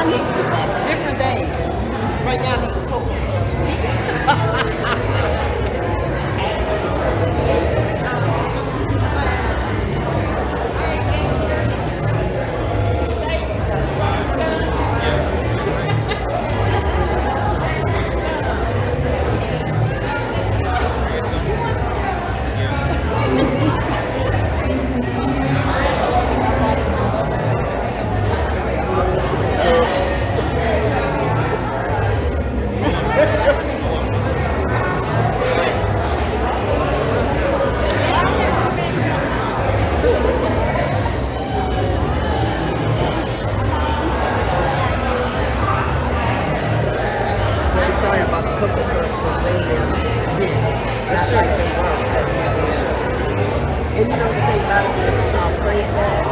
I need to get back. Different days. Right now, I need to cook. And you know the thing about it is praying that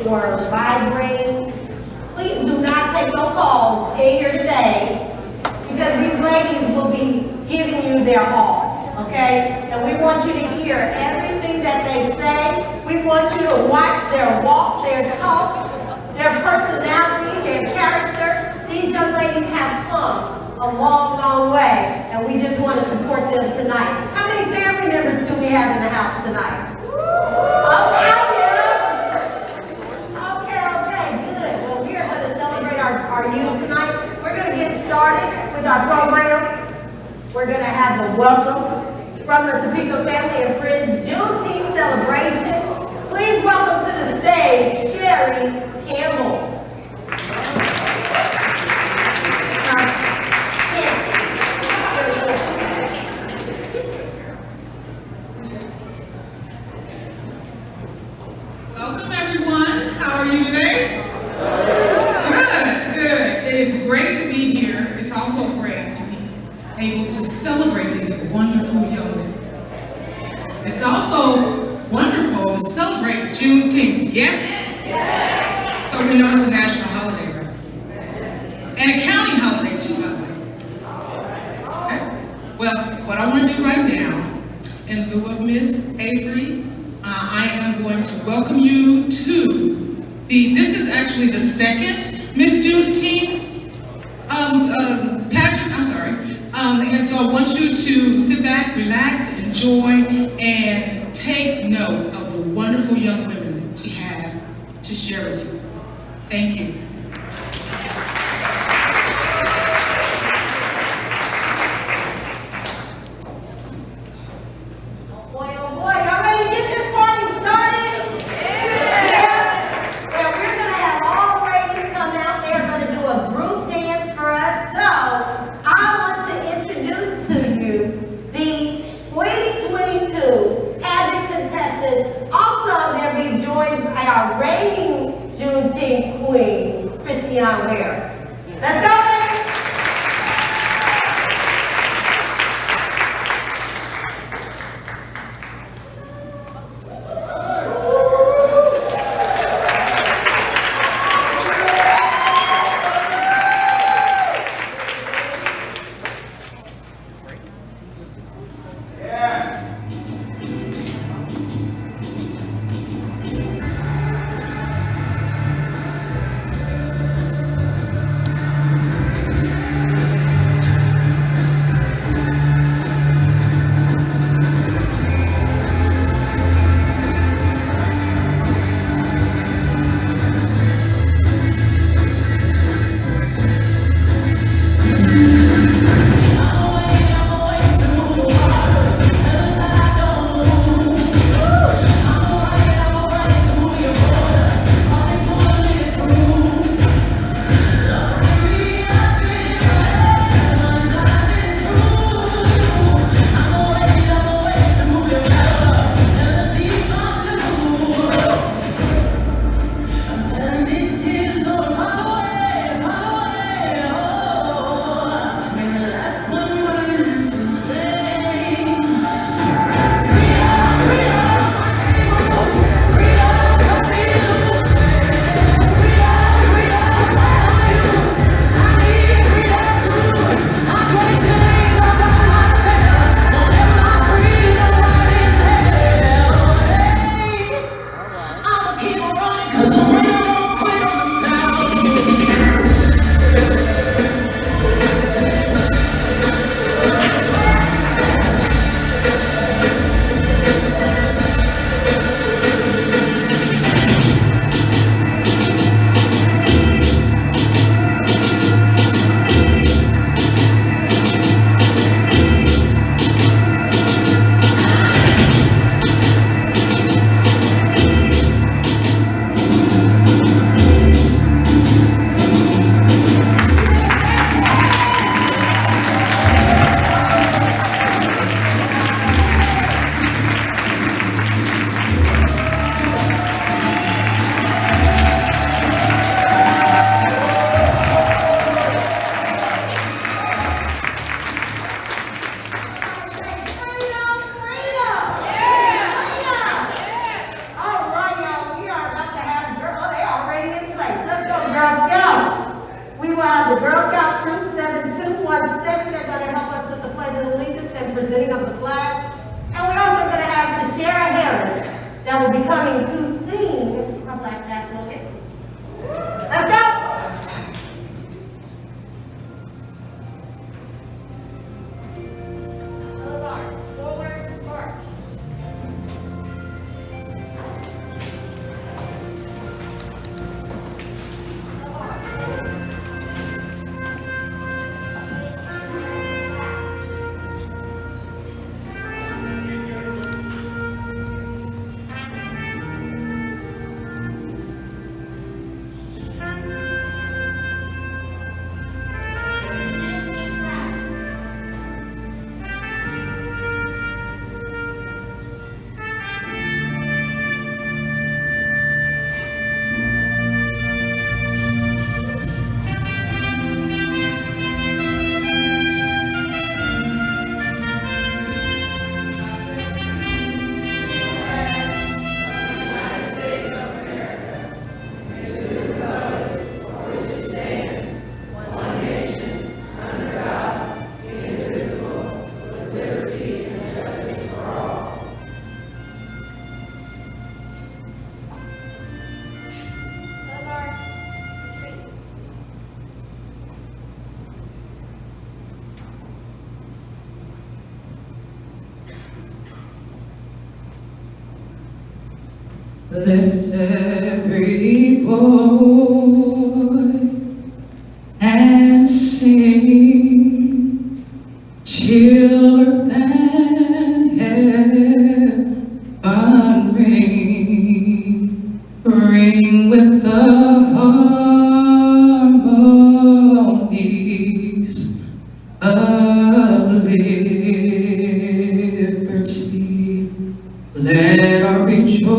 or vibrating, please do not take no calls in here today, because these ladies will be giving you their all, okay? And we want you to hear everything that they say. We want you to watch their walk, their talk, their personality, their character. These young ladies have come a long, long way, and we just want to support them tonight. How many family members do we have in the house tonight? Okay, good. Well, we are going to celebrate our youth tonight. We're going to get started with our program. We're going to have the welcome from the Topeka Family and Friends Juneteenth celebration. Please welcome to the stage, Sherry Campbell. Welcome everyone. How are you today? Good. It is great to be here. It's also great to be able to celebrate these wonderful young men. It's also wonderful to celebrate Juneteenth. Yes? So we know it's a national holiday, right? And a county holiday too, by the way. Okay. Well, what I want to do right now, in lieu of Miss Avery, I am going to welcome you to this is actually the second Miss Juneteenth pageant, I'm sorry. And so I want you to sit back, relax, enjoy, and take note of the wonderful young women that we have to share with you. Thank you. Let's go! Sarah Harris that will be coming to sing our Black National Anthem. Let's go. Forward march. Lift every voice and sing, till earth and heaven ring with the harmonies of liberty. Let our rejoicing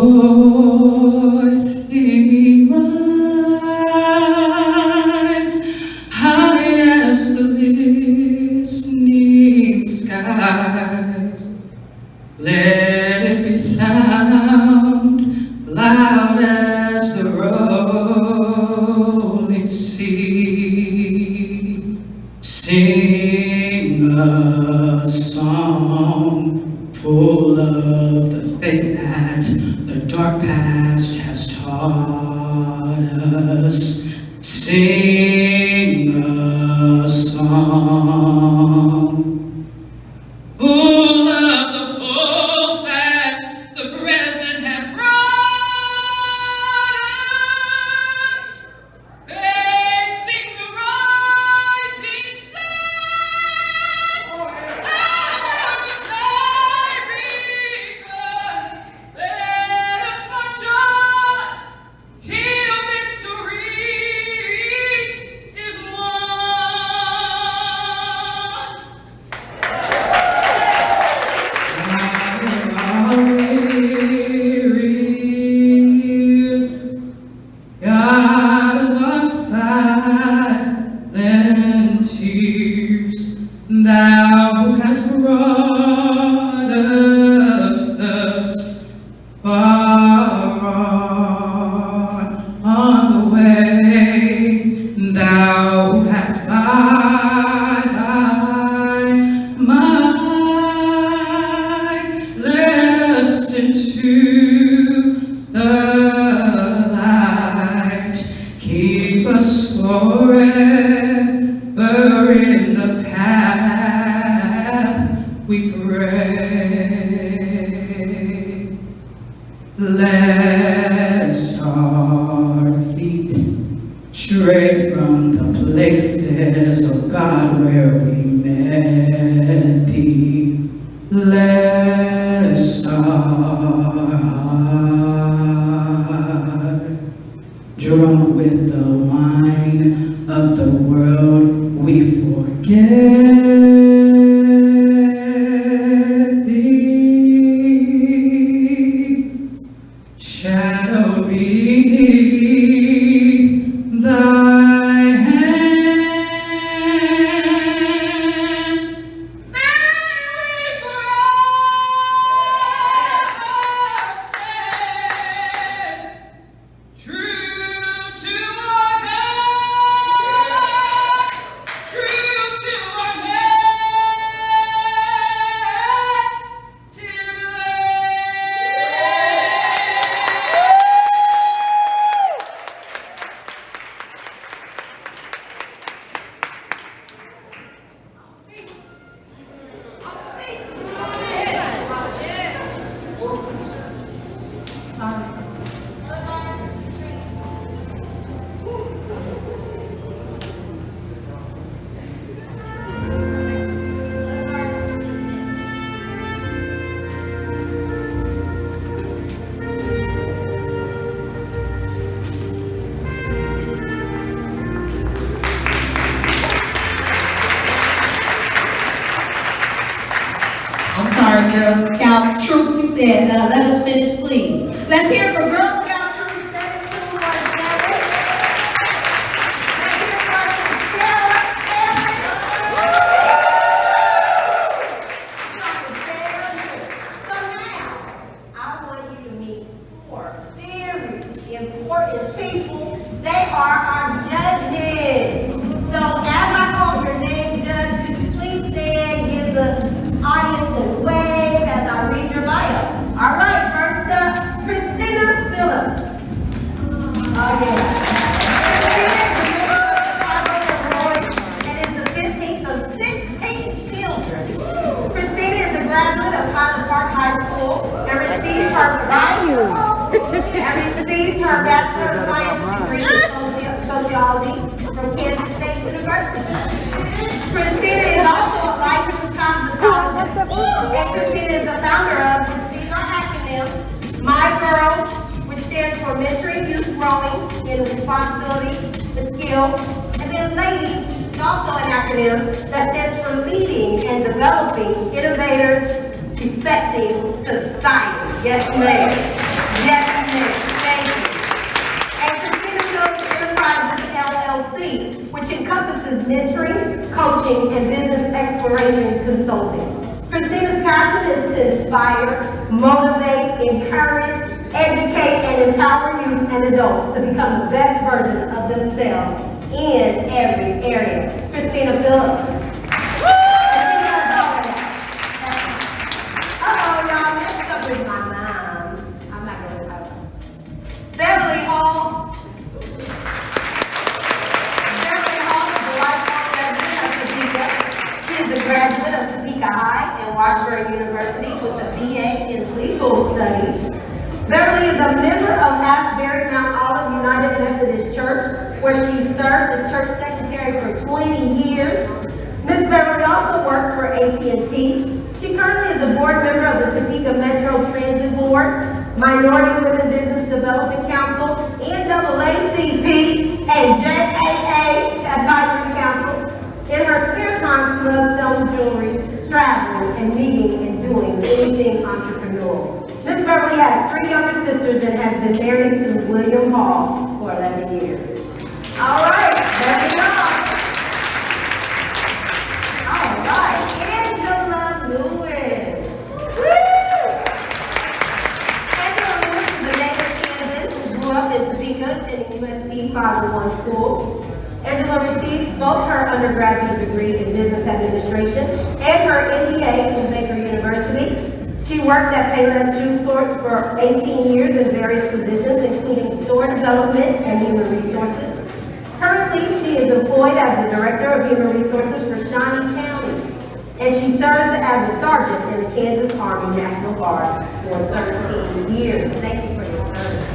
rise high as the listening skies. Let it resound loud as the rolling sea. Sing a song full of the faith that the dark past has taught us. Sing a song full of the hope that the present has brought us. Facing the rising sun, our glory, let us march on till victory is won. God of our silent tears, thou who hast brought us thus far on the way, thou who hast by thy might led us into the light. Keep us forever in the path we pray. Lest our feet stray from the places of God where we met thee. Lest our heart, drunk with the wine of the world, we forget thee. Shadow beneath thy hand, may we forever stand true to our God, true to our name. Scout troop, she said, let us finish, please. Let's hear it for Girl Scout Troop 7217. Let's hear it for Sarah family. So now, I want you to meet four very important people. They are our judges. So as I call your name, Judge, could you please stand, give the audience a wave as I read your bio. All right, first up, Christina Phillips. Oh yeah. Christina is the 15th of 16 children. Christina is a graduate of Highland Park High School and received her Bachelor of Science degree in Sociology from Kansas State University. Christina is also a licensed cosmetologist, and Christina is the founder of, which these are acronyms, My Girls, which stands for Mentoring Youth Growing in Responsibility and Skills, and then Ladies is also an acronym that stands for Leading and Developing Innovators Affecting Society. Yes, ma'am. Yes, ma'am. Thank you. And Christina Phillips Enterprises LLC, which encompasses mentoring, coaching, and business exploration consulting. Christina's passion is to inspire, motivate, encourage, educate, and empower youth and adults to become the best version of themselves in every area. Christina Phillips. Uh-oh, y'all, next up is my mom. I'm not going to talk. Beverly Hall. Beverly Hall is a lifelong resident of Topeka. She is a graduate of Topeka High and Washburn University with a BA in Legal Studies. Beverly is a member of Asbury Mount Olive United Methodist Church, where she served as church secretary for 20 years. Miss Beverly also worked for AT&T. She currently is a board member of the Topeka Metro Transit Board, Minority Women Business Development Council, NAACP, and JAA Advisory Council. In her spare time, she loves selling jewelry, traveling, and meeting and doing anything entrepreneurial. Miss Beverly has 3 younger sisters and has been married to William Hall for 11 years. All right, there we go. All right, Angela Lewis. Woo! Angela Lewis is a native Kansas who grew up in Topeka attending USD 501 school. Angela received both her undergraduate degree in business administration and her MBA from Baker University. She worked at Payless Shoe Stores for 18 years in various positions, including store development and human resources. Currently, she is employed as the Director of Human Resources for Shawnee County, and she serves as a sergeant in the Kansas Army National Guard for 13 years. Thank you for your service.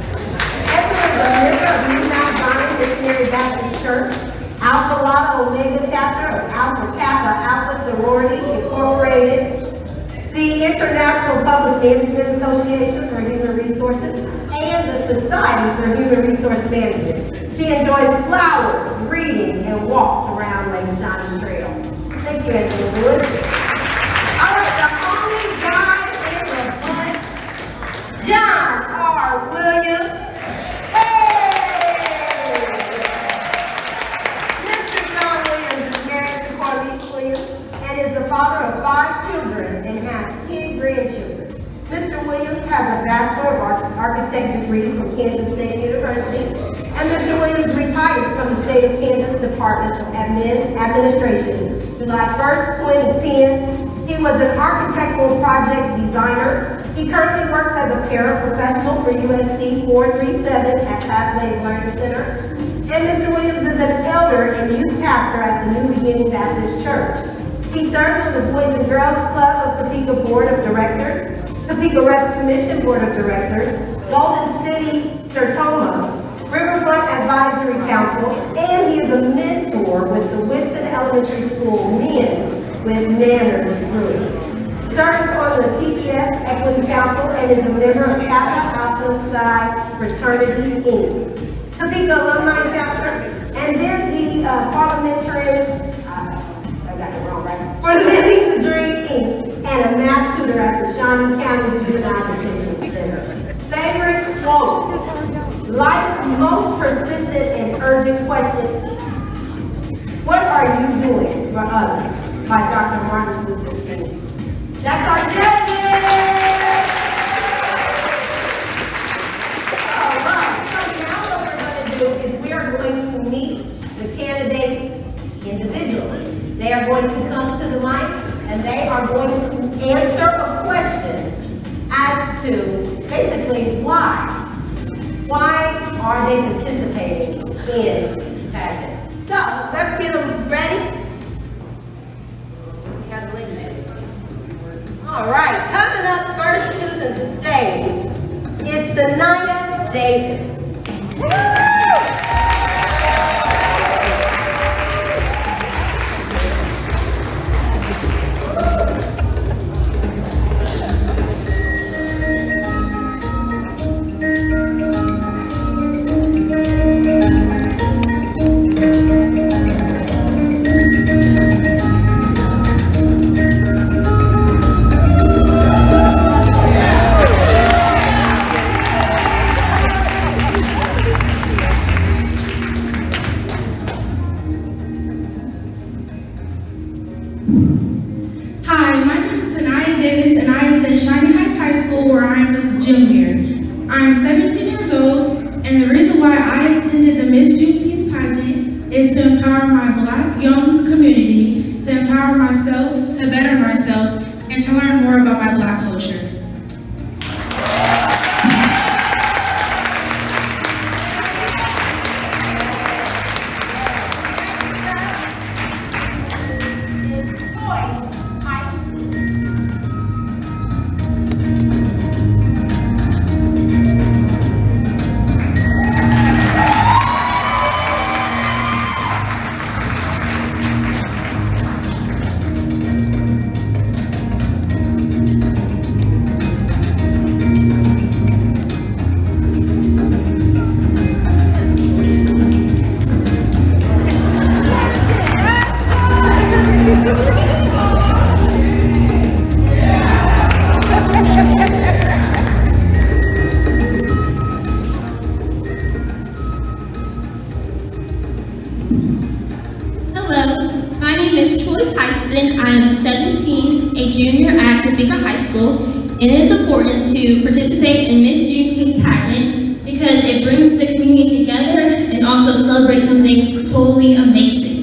Angela is a member of New Mount Zion Missionary Baptist Church, Alpha Lambda Omega chapter of Alpha Kappa Alpha Sorority Incorporated, the International Public Management Association for Human Resources, and the Society for Human Resource Management. She enjoys flowers, reading, and walks around Lake Shawnee Trail. Thank you, Angela Lewis. All right, the only guy in the bunch, John R. Williams. Hey! Mr. John Williams is married to Corliss Williams and is the father of 5 children and has 10 grandchildren. Mr. Williams has a Bachelor of Architect degree from Kansas State University, and Mr. Williams retired from the State of Kansas Department of Administration July 1st, 2010. He was an architectural project designer. He currently works as a paraprofessional for USD 437 at Pathways Learning Center. And Mr. Williams is an elder and youth pastor at the New Beginning Baptist Church. He serves on the Boys and Girls Club of Topeka Board of Directors, Topeka Rep Commission Board of Directors, Golden City Sertoma, Riverfront Advisory Council, and he is a mentor with the Whitson Elementary School Men with Manners Group. Serves on the TPS Equity Council and is a member of Kappa Alpha Psi Fraternity, Inc. Topeka Alumni Chapter, and then the parliamentarian, I got it wrong, right? For Living the Dream, Inc., and a math tutor at the Shawnee County Juvenile Detention Center. Favorite quote? Life's most persistent and urgent question, what are you doing for others? By Dr. Martin Luther King. That's our judges! All right, so now what we're going to do is we are going to meet the candidates individually. They are going to come to the mic and they are going to answer a question as to basically why. Why are they participating in pageant? So let's get them ready. All right, coming up first to the stage is Sanaya Davis. Hi, my name is Sanaya Davis and I attend Shining Heights High School where I am a junior. I am 17 years old and the reason why I attended the Miss Juneteenth Pageant is to empower my Black young community, to empower myself, to better myself, and to learn more about my Black culture. I am 17, a junior at Topeka High School, and it is important to participate in Miss Juneteenth Pageant because it brings the community together and also celebrates something totally amazing.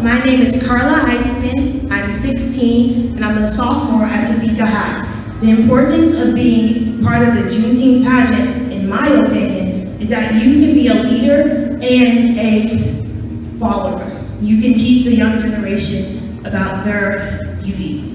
My name is Carla Eiston. I'm 16 and I'm a sophomore at Topeka High. The importance of being part of the Juneteenth pageant, in my opinion, is that you can be a leader and a follower. You can teach the young generation about their beauty.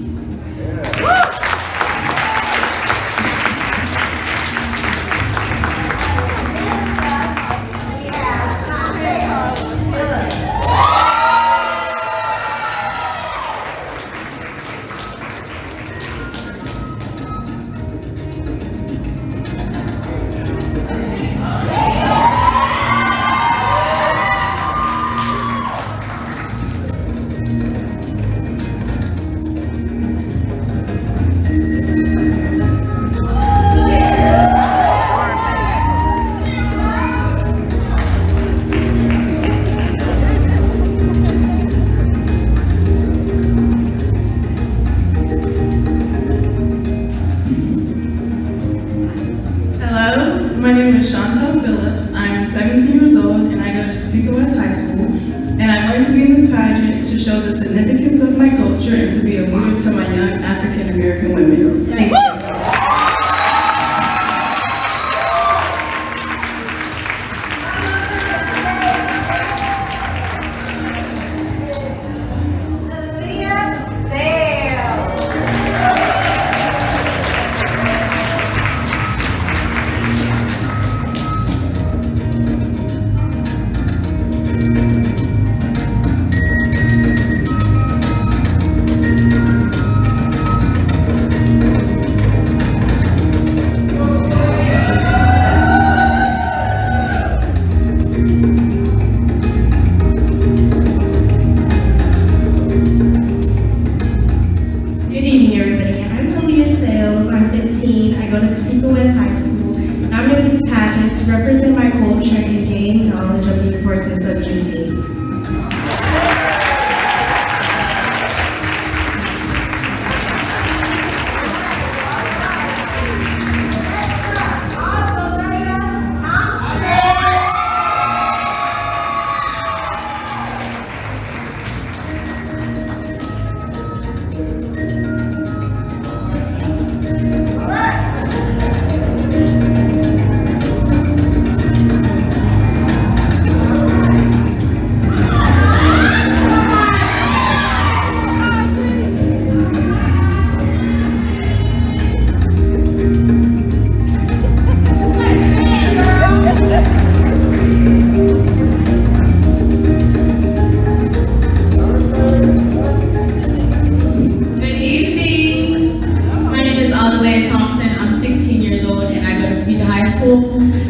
in my culture and gain knowledge of the importance of Juneteenth.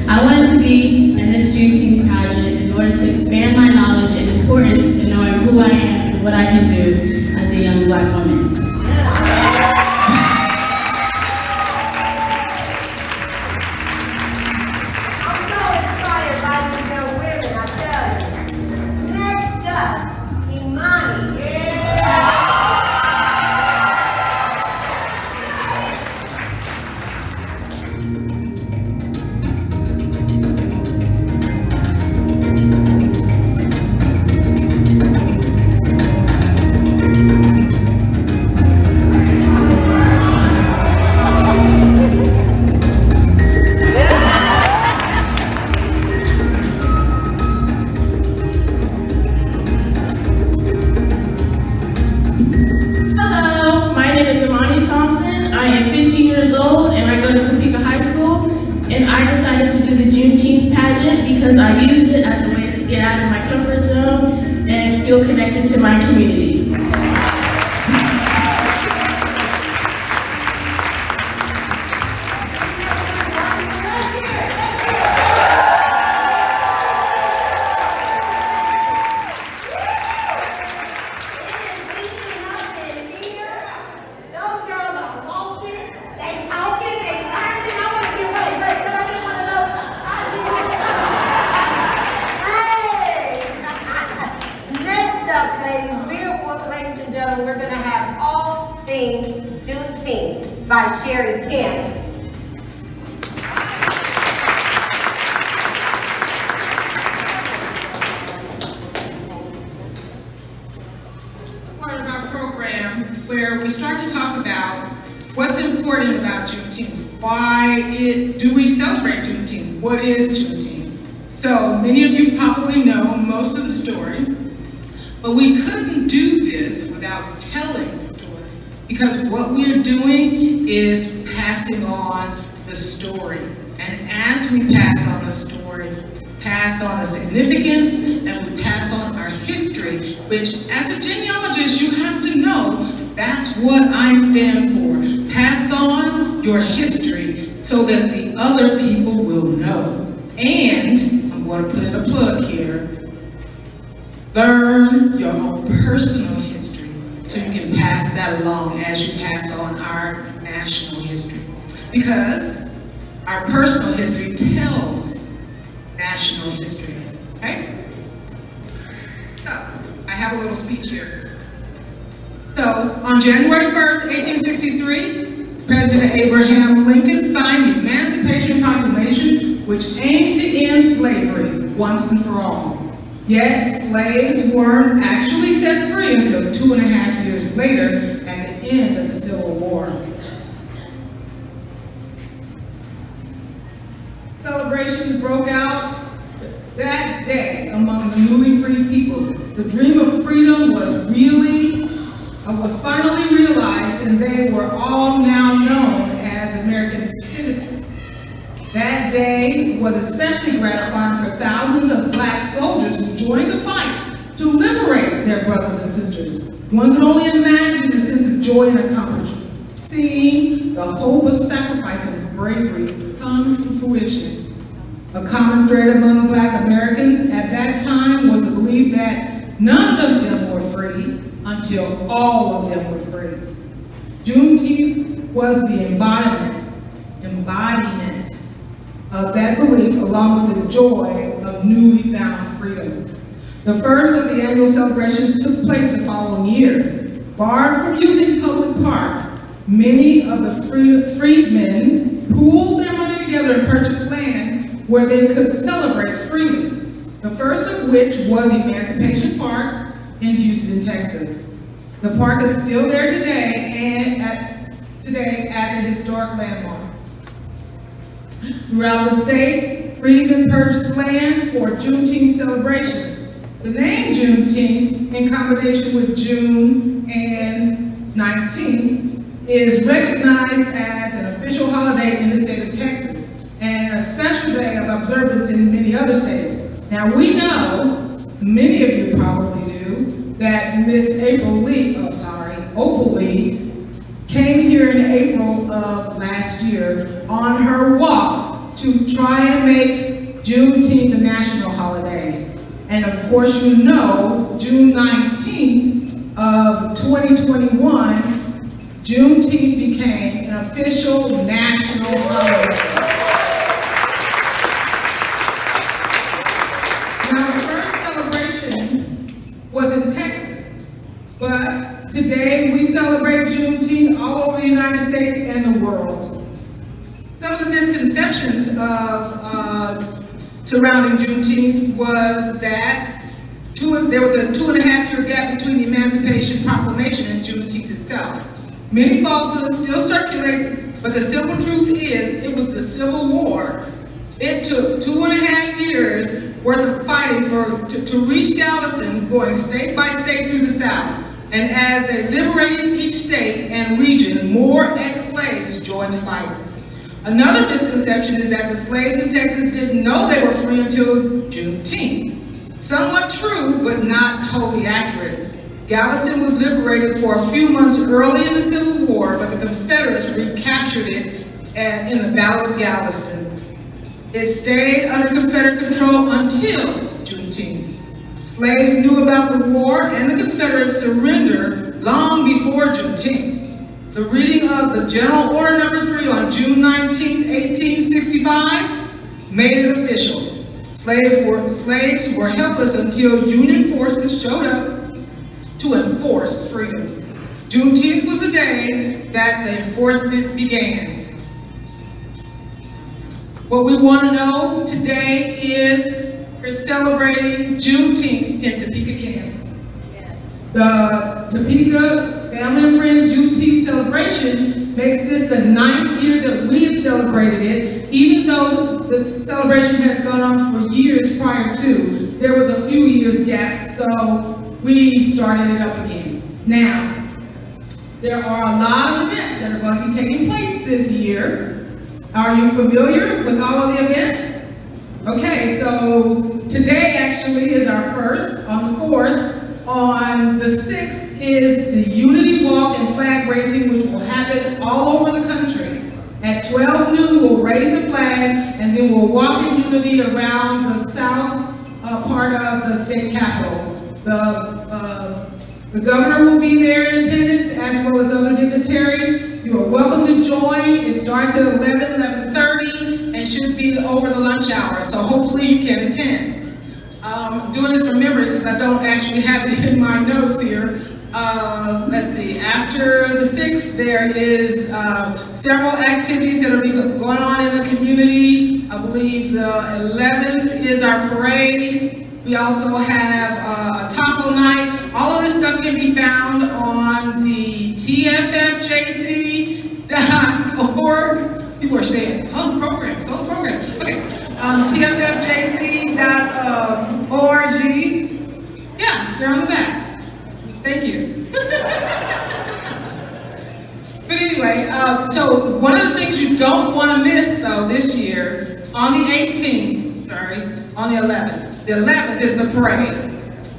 I wanted to be in this Juneteenth pageant in order to expand my knowledge and importance in knowing who I am and what I can do as a young Black woman. I'm so inspired by these young women, I tell you. Next up, Imani. Hello, my name is Imani Thompson. I am 15 years old and I go to Topeka High School. And I decided to do the Juneteenth pageant because I used it as a way to get out of my comfort zone and feel connected to my community. We're going to have All Things Juneteenth by Sherry Kim. Part of our program where we start to talk about what's important about Juneteenth. Why do we celebrate Juneteenth? What is Juneteenth? So many of you probably know most of the story, but we couldn't do this without telling the story, because what we're doing is passing on the story. And as we pass on the story, pass on the significance, and we pass on our history, which as a genealogist, you have to know that's what I stand for. Pass on your history so that the other people will know. And I'm going to put in a plug here. Learn your own personal history so you can pass that along as you pass on our national history. Because our personal history tells national history, okay? So, I have a little speech here. So, on January 1st, 1863, President Abraham Lincoln signed the Emancipation Proclamation, which aimed to end slavery once and for all. Yet, slaves weren't actually set free until 2.5 years later at the end of the Civil War. Celebrations broke out that day among the newly freed people. The dream of freedom was finally realized, and they were all now known as American citizens. That day was especially gratifying for thousands of Black soldiers who joined the fight to liberate their brothers and sisters. One can only imagine the sense of joy and accomplishment, seeing the hope of sacrifice and bravery come to fruition. A common thread among Black Americans at that time was the belief that none of them were free until all of them were free. Juneteenth was the embodiment of that belief, along with the joy of newly found freedom. The first of the annual celebrations took place the following year. Barred from using public parks, many of the freedmen pooled their money together and purchased land where they could celebrate freely. The first of which was Emancipation Park in Houston, Texas. The park is still there today as a historic landmark. Throughout the state, freedmen purchased land for Juneteenth celebrations. The name Juneteenth, in combination with June and 19th, is recognized as an official holiday in the state of Texas and a special day of observance in many other states. Now we know, many of you probably do, that Miss Opal Lee came here in April of last year on her walk to try and make Juneteenth a national holiday. And of course you know, June 19th of 2021, Juneteenth became an official national holiday. Now the first celebration was in Texas, but today we celebrate Juneteenth all over the United States and the world. Some of the misconceptions surrounding Juneteenth was that there was a 2.5-year gap between the Emancipation Proclamation and Juneteenth itself. Many falsehoods still circulate, but the simple truth is it was the Civil War. It took 2.5 years worth of fighting to reach Galveston, going state by state through the South. And as they liberated each state and region, more ex-slaves joined the fight. Another misconception is that the slaves in Texas didn't know they were free until Juneteenth. Somewhat true, but not totally accurate. Galveston was liberated for a few months early in the Civil War, but the Confederates recaptured it in the Battle of Galveston. It stayed under Confederate control until Juneteenth. Slaves knew about the war and the Confederate surrender long before Juneteenth. The reading of the General Order Number 3 on June 19, 1865 made it official. Slaves were helpless until Union forces showed up to enforce freedom. Juneteenth was the day that the enforcement began. What we want to know today is we're celebrating Juneteenth in Topeka, Kansas. The Topeka Family and Friends Juneteenth celebration makes this the 9th year that we have celebrated it, even though the celebration has gone on for years prior to. There was a few years gap, so we started it up again. Now, there are a lot of events that are going to be taking place this year. Are you familiar with all of the events? Okay, so today actually is our first, on the 4th. On the 6th is the Unity Walk and flag raising, which will happen all over the country. At 12 noon, we'll raise the flag, and then we'll walk in unity around the south part of the state capitol. The governor will be there in attendance, as well as other dignitaries. You are welcome to join. It starts at 11:30, and should be over the lunch hour, so hopefully you can attend. I'm doing this from memory because I don't actually have it in my notes here. Let's see, after the 6th, there is several activities that are going on in the community. I believe the 11th is our parade. We also have a taco night. All of this stuff can be found on the tffjc.org. People are saying, it's on the program. Okay, tffjc.org. Yeah, they're on the back. Thank you. But anyway, so one of the things you don't want to miss, though, this year, on the 11th. The 11th is the parade.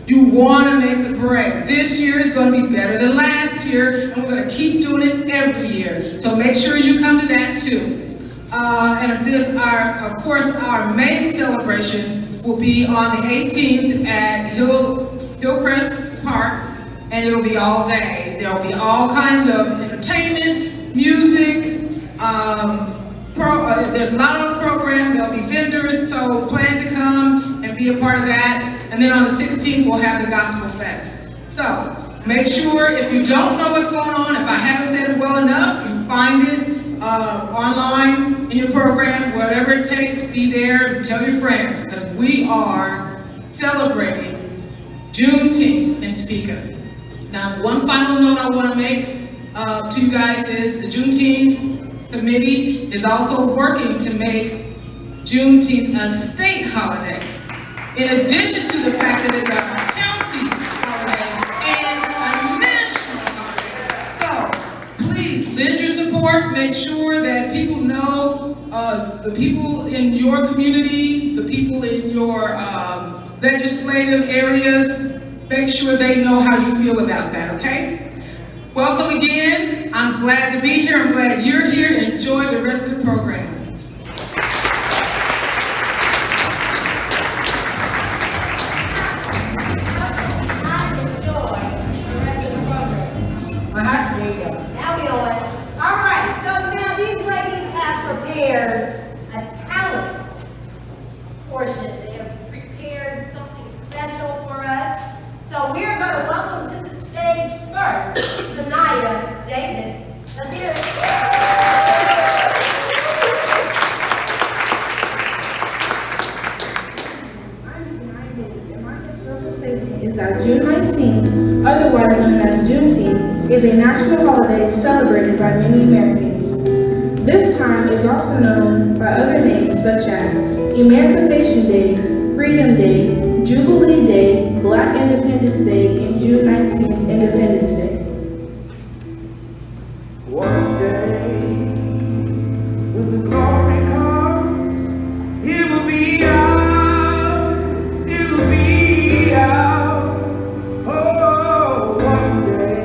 You want to make the parade. This year is going to be better than last year, and we're going to keep doing it every year. So make sure you come to that too. And of course, our main celebration will be on the 18th at Hillcrest Park, and it'll be all day. There'll be all kinds of entertainment, music, there's a lot on the program. There'll be vendors, so plan to come and be a part of that. And then on the 16th, we'll have the Gospel Fest. So make sure, if you don't know what's going on, if I haven't said it well enough, you find it online in your program, whatever it takes, be there and tell your friends, because we are celebrating Juneteenth in Topeka. Now, one final note I want to make to you guys is the Juneteenth Committee is also working to make Juneteenth a state holiday, in addition to the fact that it's a county holiday and a national holiday. So please lend your support. Make sure that people know, the people in your community, the people in your legislative areas, make sure they know how you feel about that, okay? Welcome again. I'm glad to be here. I'm glad you're here. Enjoy the rest of the program. There you go. Now we know it. All right, so now these ladies have prepared a talent portion. They have prepared something special for us. So we're going to welcome to the stage first, Zanaya Davis. Let's hear it. I'm Zanaya Davis, and my historical statement is that June 19th, otherwise known as Juneteenth, is a national holiday celebrated by many Americans. This time is also known by other names such as Emancipation Day, Freedom Day, Jubilee Day, Black Independence Day, and June 19th, Independence Day. One day, when the glory comes, it will be ours, it will be ours. Oh, one day,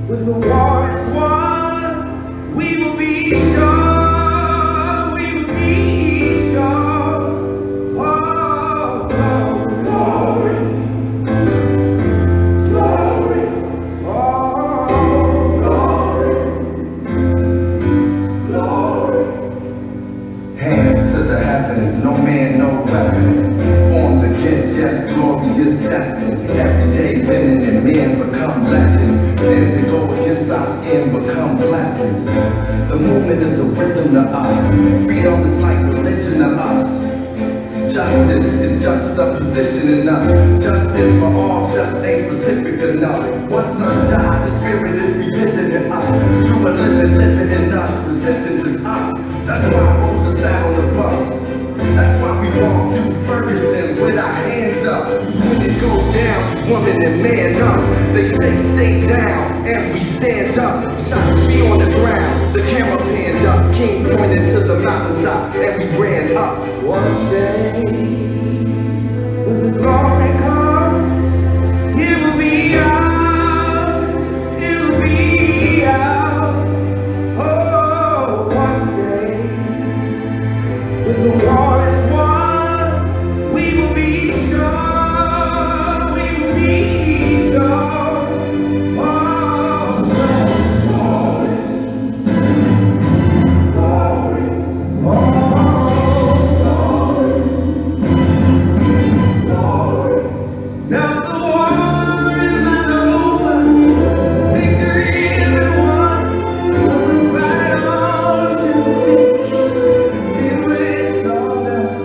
when the war is won, we will be sure, we will be sure. Oh, glory, glory, oh, glory, glory. Hands to the heavens, no man, no weapon. Formed against, yes, glorious destiny. Every day women and men become legends. Sins that go against our skin become blessings. The movement is a rhythm to us. Freedom is like religion to us. Justice is juxtaposition in us. Justice for all just ain't specific enough. One son died, the spirit is revisiting us. True and living in us. Resistance is us. That's why Rosa sat on the bus. That's why we walk through Ferguson with our hands up. When it go down, woman and man up. They say stay down, and we stand up. Shots be on the ground, the camera panned up. King pointed to the mountaintop, and we ran up. One day, when the glory comes, it will be ours, it will be ours. Oh, one day, when the war is won, we will be sure, we will be sure. Oh, glory, glory, glory. Now the war is not over, victory is won, but we fight on to the finish. And when it's all done,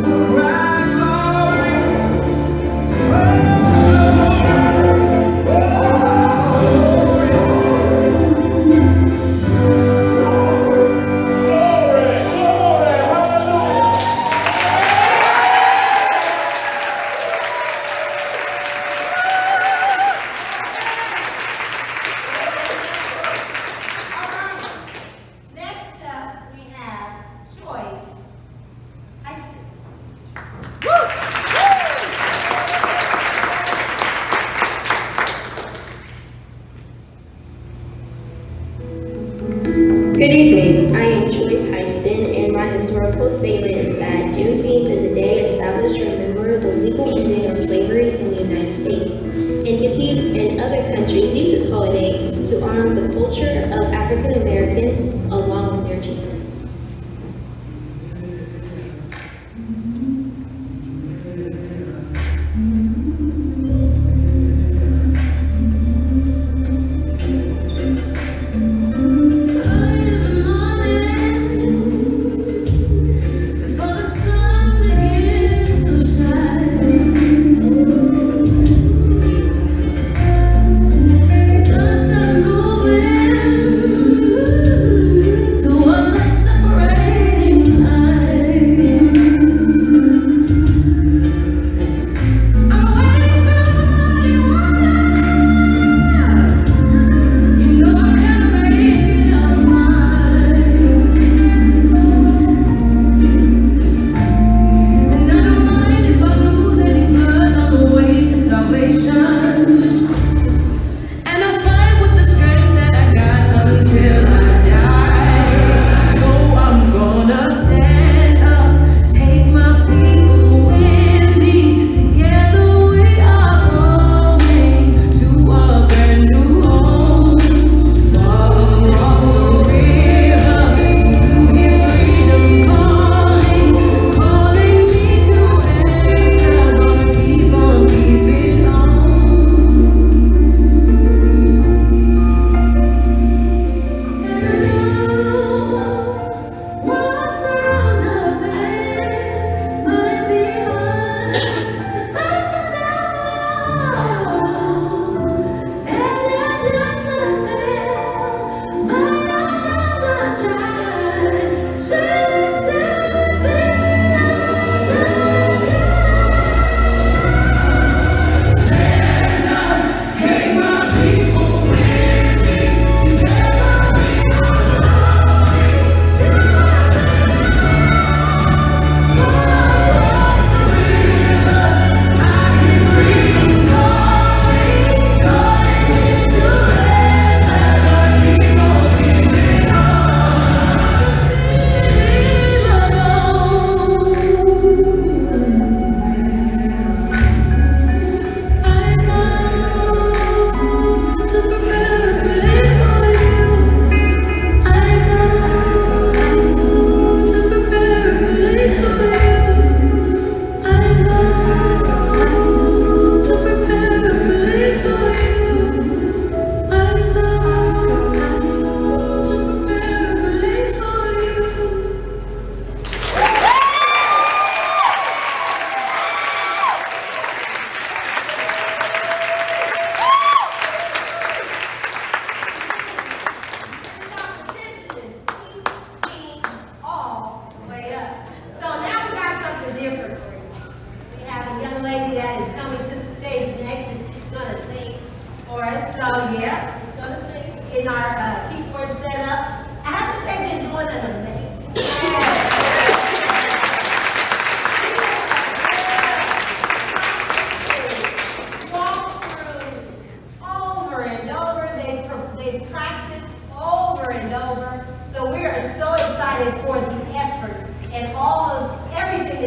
we'll cry glory, oh Next up, we have Joyce. Good evening. I am Joyce Heiston, and my historical statement is that Juneteenth is a day established to remember the legal ending of slavery in the United States. Entities in other countries use this holiday to honor the culture of African Americans along with their achievements.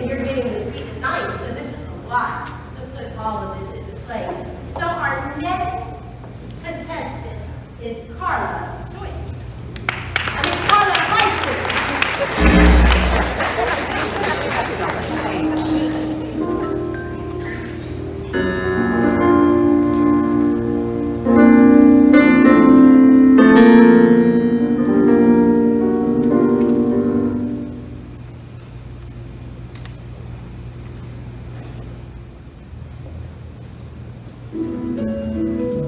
and you're getting to see tonight, because this is a lot to put all of this in display. So our next contestant is Carla Joyce. Carla Heisman.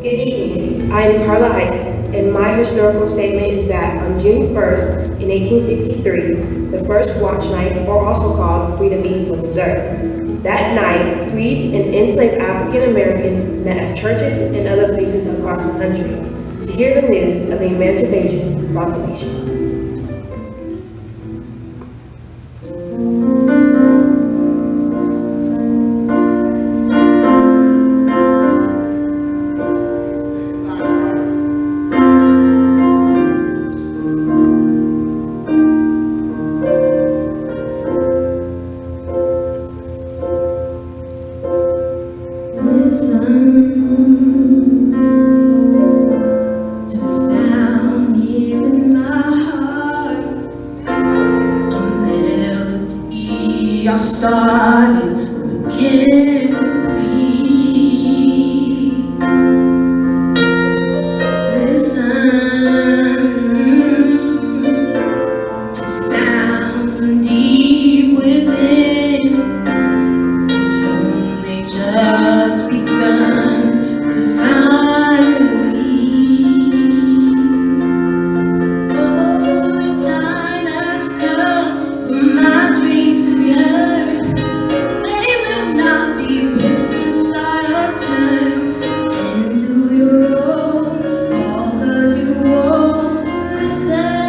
Good evening. I am Carla Heisman, and my historical statement is that on June 1st, in 1863, the first watch night, or also called Freedom Eve, was observed. That night, freed and enslaved African Americans met at churches and other places across the country to hear the news of the Emancipation Proclamation. I started, but can't complete. Listen to sound from deep within. Some they just begun to finally. Oh, the time has come for my dreams to be heard. They will not be pushed aside or turned into your own, all 'cause you won't listen.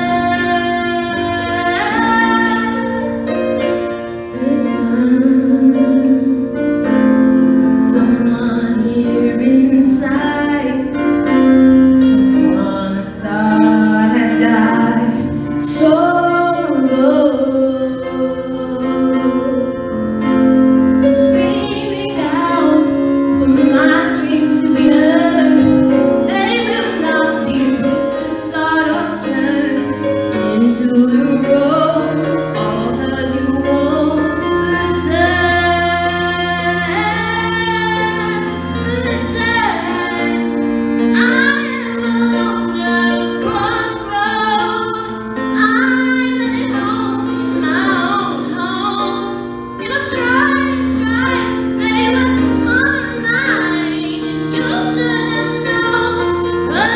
Someone here inside, someone I thought had died so long. Screaming out for my dreams to be heard. They will not be pushed aside or turned into your own, all 'cause you won't listen. I am alone at a crossroad. I'm at home in my own home. And I've tried to say what's on my mind. You should have known. Oh,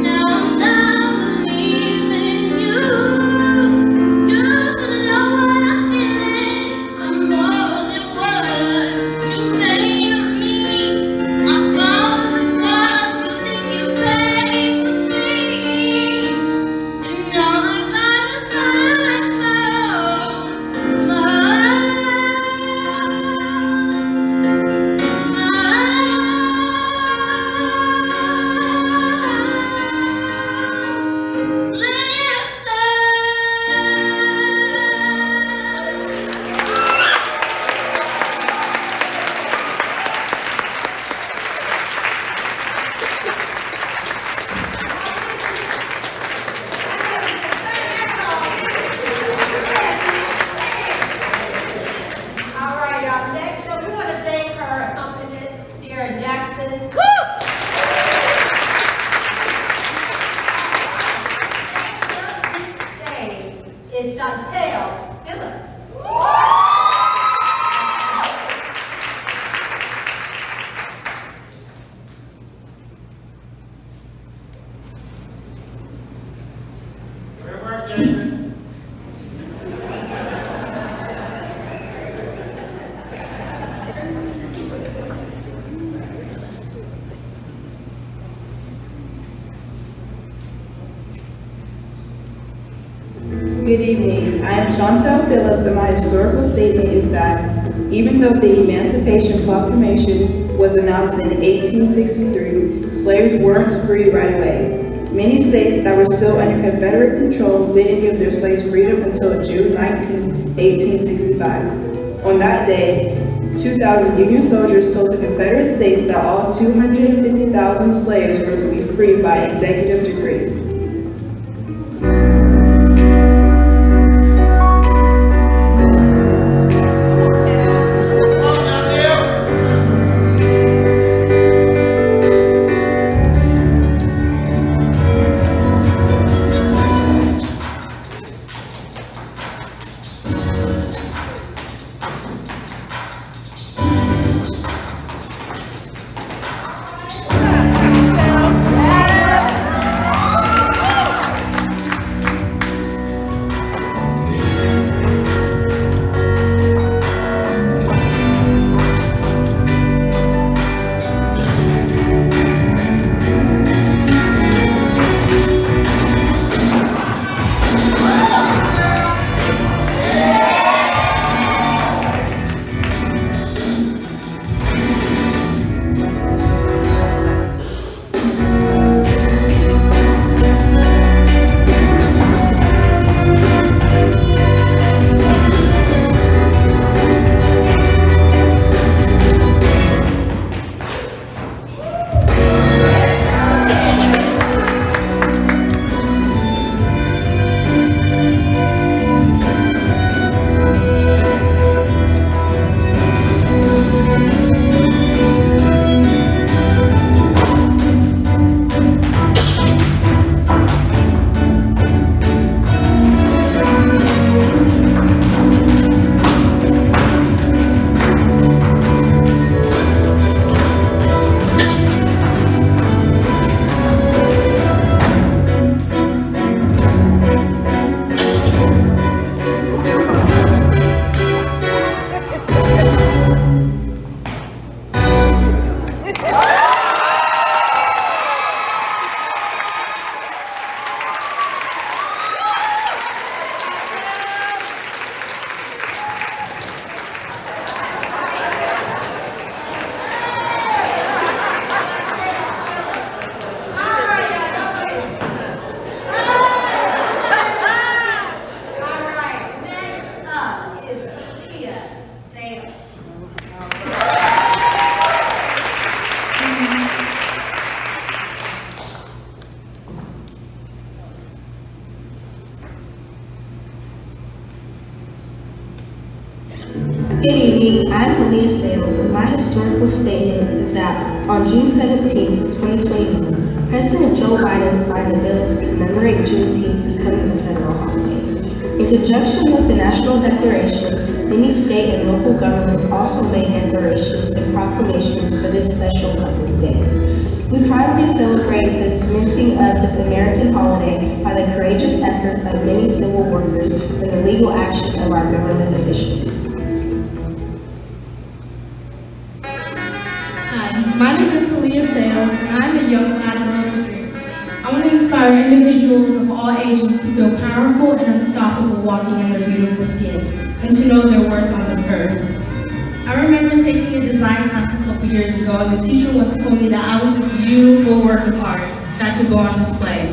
now I'm done believing you. You should know what I'm feeling. I'm more than what you made of me. I follow the cost you think you paid for me. And now I gotta fight for my All right, next up, we want to thank our accompanist, Sierra Jackson. Next is Chantel Phillips. Good evening. I am Chantel Phillips, and my historical statement is that even though the Emancipation Proclamation was announced in 1863, slaves weren't free right away. Many states that were still under Confederate control didn't give their slaves freedom until June 19, 1865. On that day, 2,000 Union soldiers told the Confederate states that all 250,000 slaves were to be freed by executive decree. Good evening, I'm Aaliyah Sales, and my historical statement is that on June 17, 2021, President Joe Biden signed a bill to commemorate Juneteenth becoming a federal holiday. In conjunction with the National Declaration, many state and local governments also made declarations and proclamations for this special public day. We proudly celebrate the cementing of this American holiday by the courageous efforts of many civil workers and the legal action of our government officials. My name is Aaliyah Sales, and I'm a young Latin leader. I want to inspire individuals of all ages to feel powerful and unstoppable walking in their beautiful skin, and to know their worth on this earth. I remember taking a design class a couple years ago, and the teacher once told me that I was a beautiful work of art that could go on display.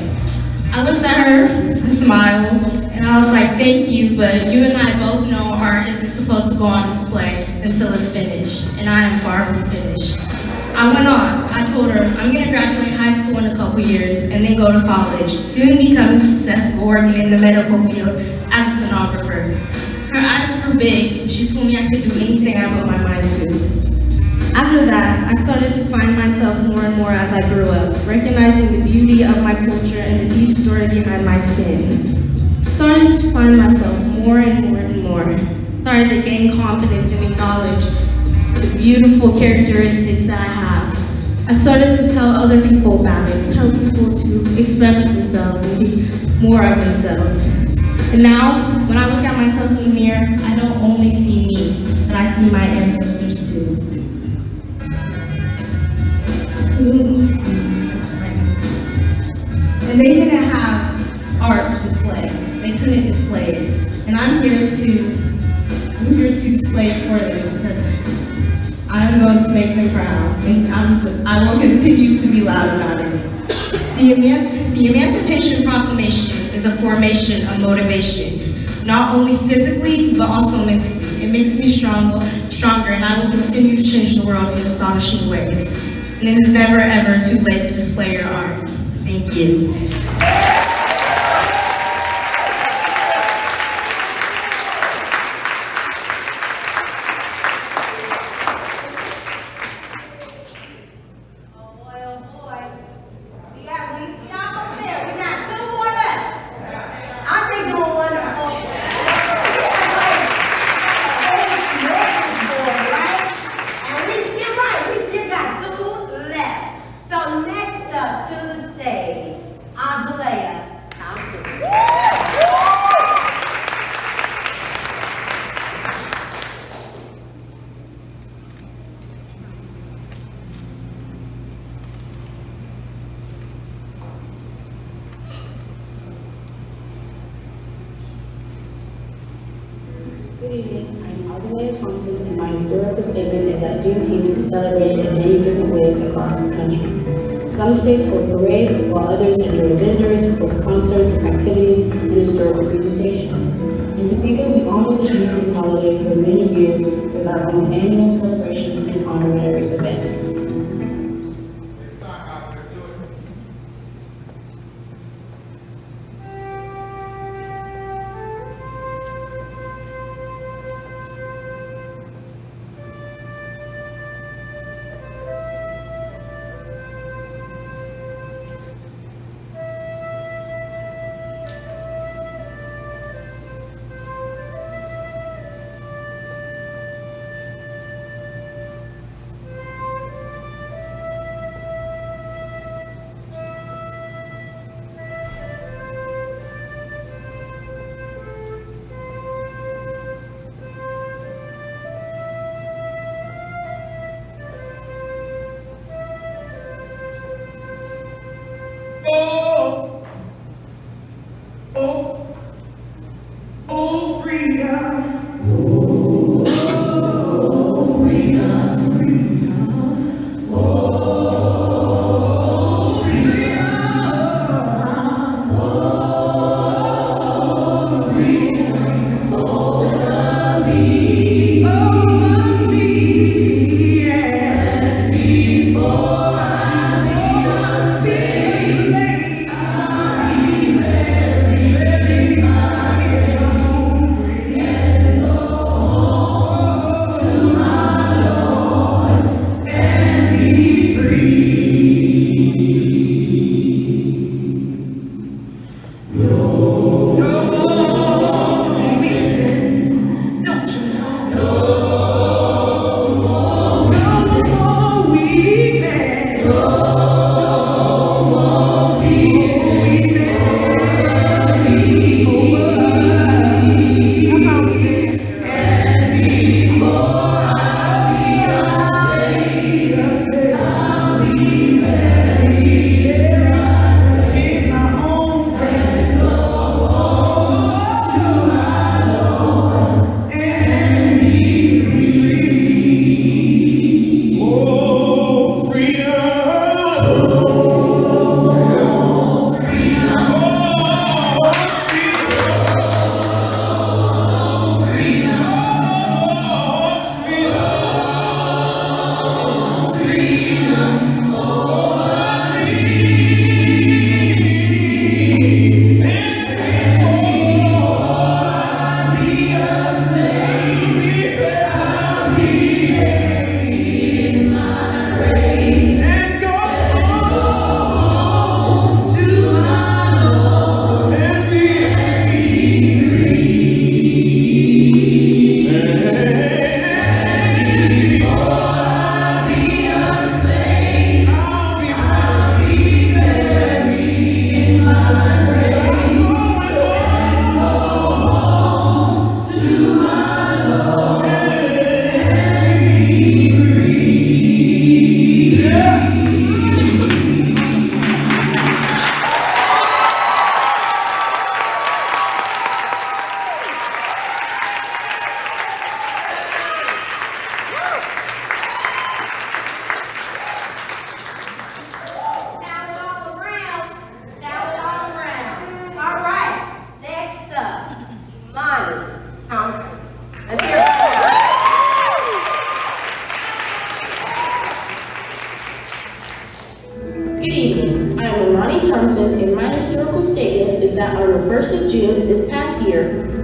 I looked at her, I smiled, and I was like, thank you, but you and I both know art isn't supposed to go on display until it's finished, and I am far from finished. I went on. I told her, I'm going to graduate high school in a couple years and then go to college, soon becoming successful working in the medical field as a sonographer. Her eyes were big, and she told me I could do anything I put my mind to. After that, I started to find myself more and more as I grew up, recognizing the beauty of my culture and the deep story behind my skin. Started to find myself more and more and more. Started to gain confidence and acknowledge the beautiful characteristics that I have. I started to tell other people about it, tell people to express themselves and be more of themselves. And now, when I look at myself in the mirror, I don't only see me, but I see my ancestors too. And they didn't have art to display. They couldn't display it. And I'm here to display it for them because I'm going to make them proud, and I will continue to be loud about it. The Emancipation Proclamation is a formation of motivation, not only physically, but also mentally. It makes me stronger, and I will continue to change the world in astonishing ways. And it is never, ever too late to display your art. Thank you. Good evening, I'm Azalea Thompson, and my historical statement is that Juneteenth is celebrated in many different ways across the country. Some states hold parades, while others enjoy vendors, host concerts, activities, and historical presentations. In Topeka, we honor the Juneteenth holiday for many years with our own annual celebrations and honorary events.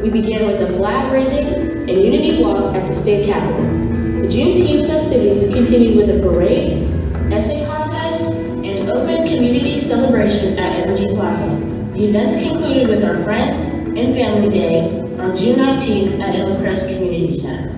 We began with a flag raising and unity walk at the state capitol. The Juneteenth festivities continued with a parade, essay contest, and open community celebration at Evergy Plaza. The events concluded with our Friends and Family Day on June 19th at Hillcrest Community Center.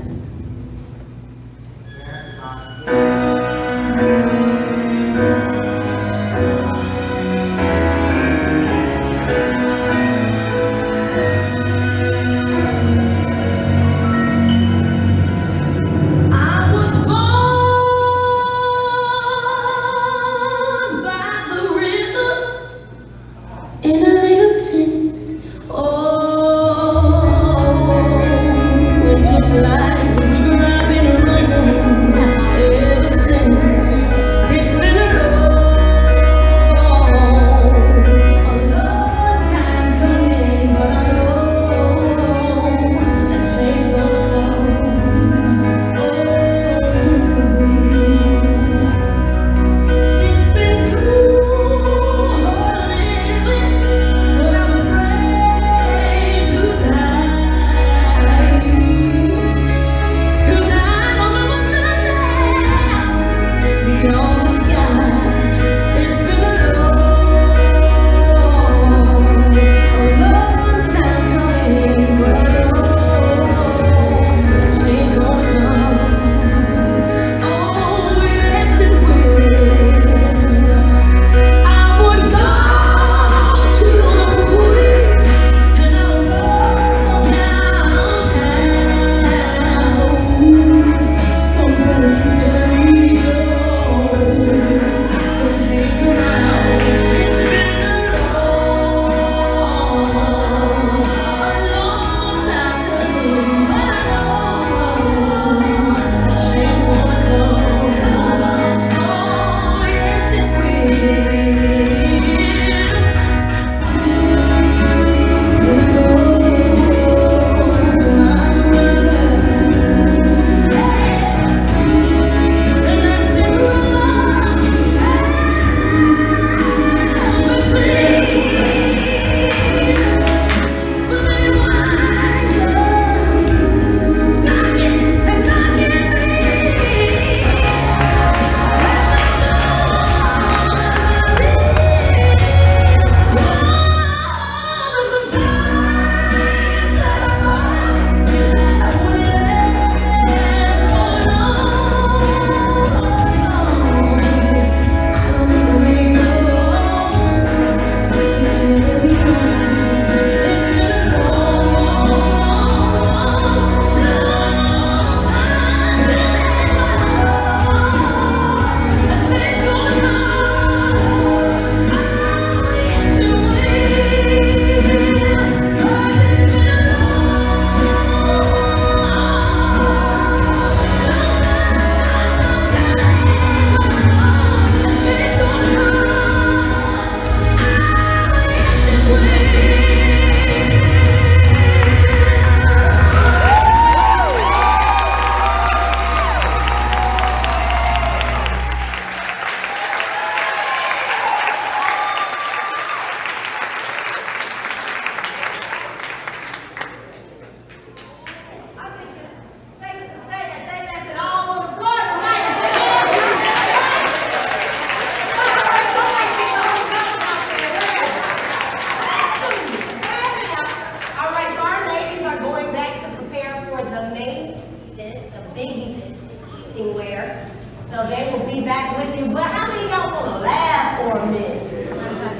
So they will be back with you. But how many of y'all want to laugh for a minute?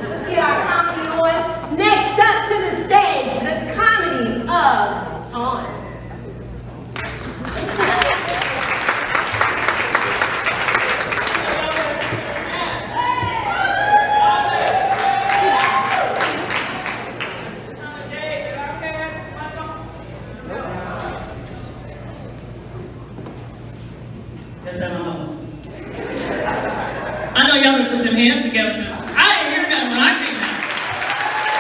Let's get our comedy on. Next up to the stage, the comedy of time. I know y'all gonna put them hands together because I didn't hear nothing when I came out.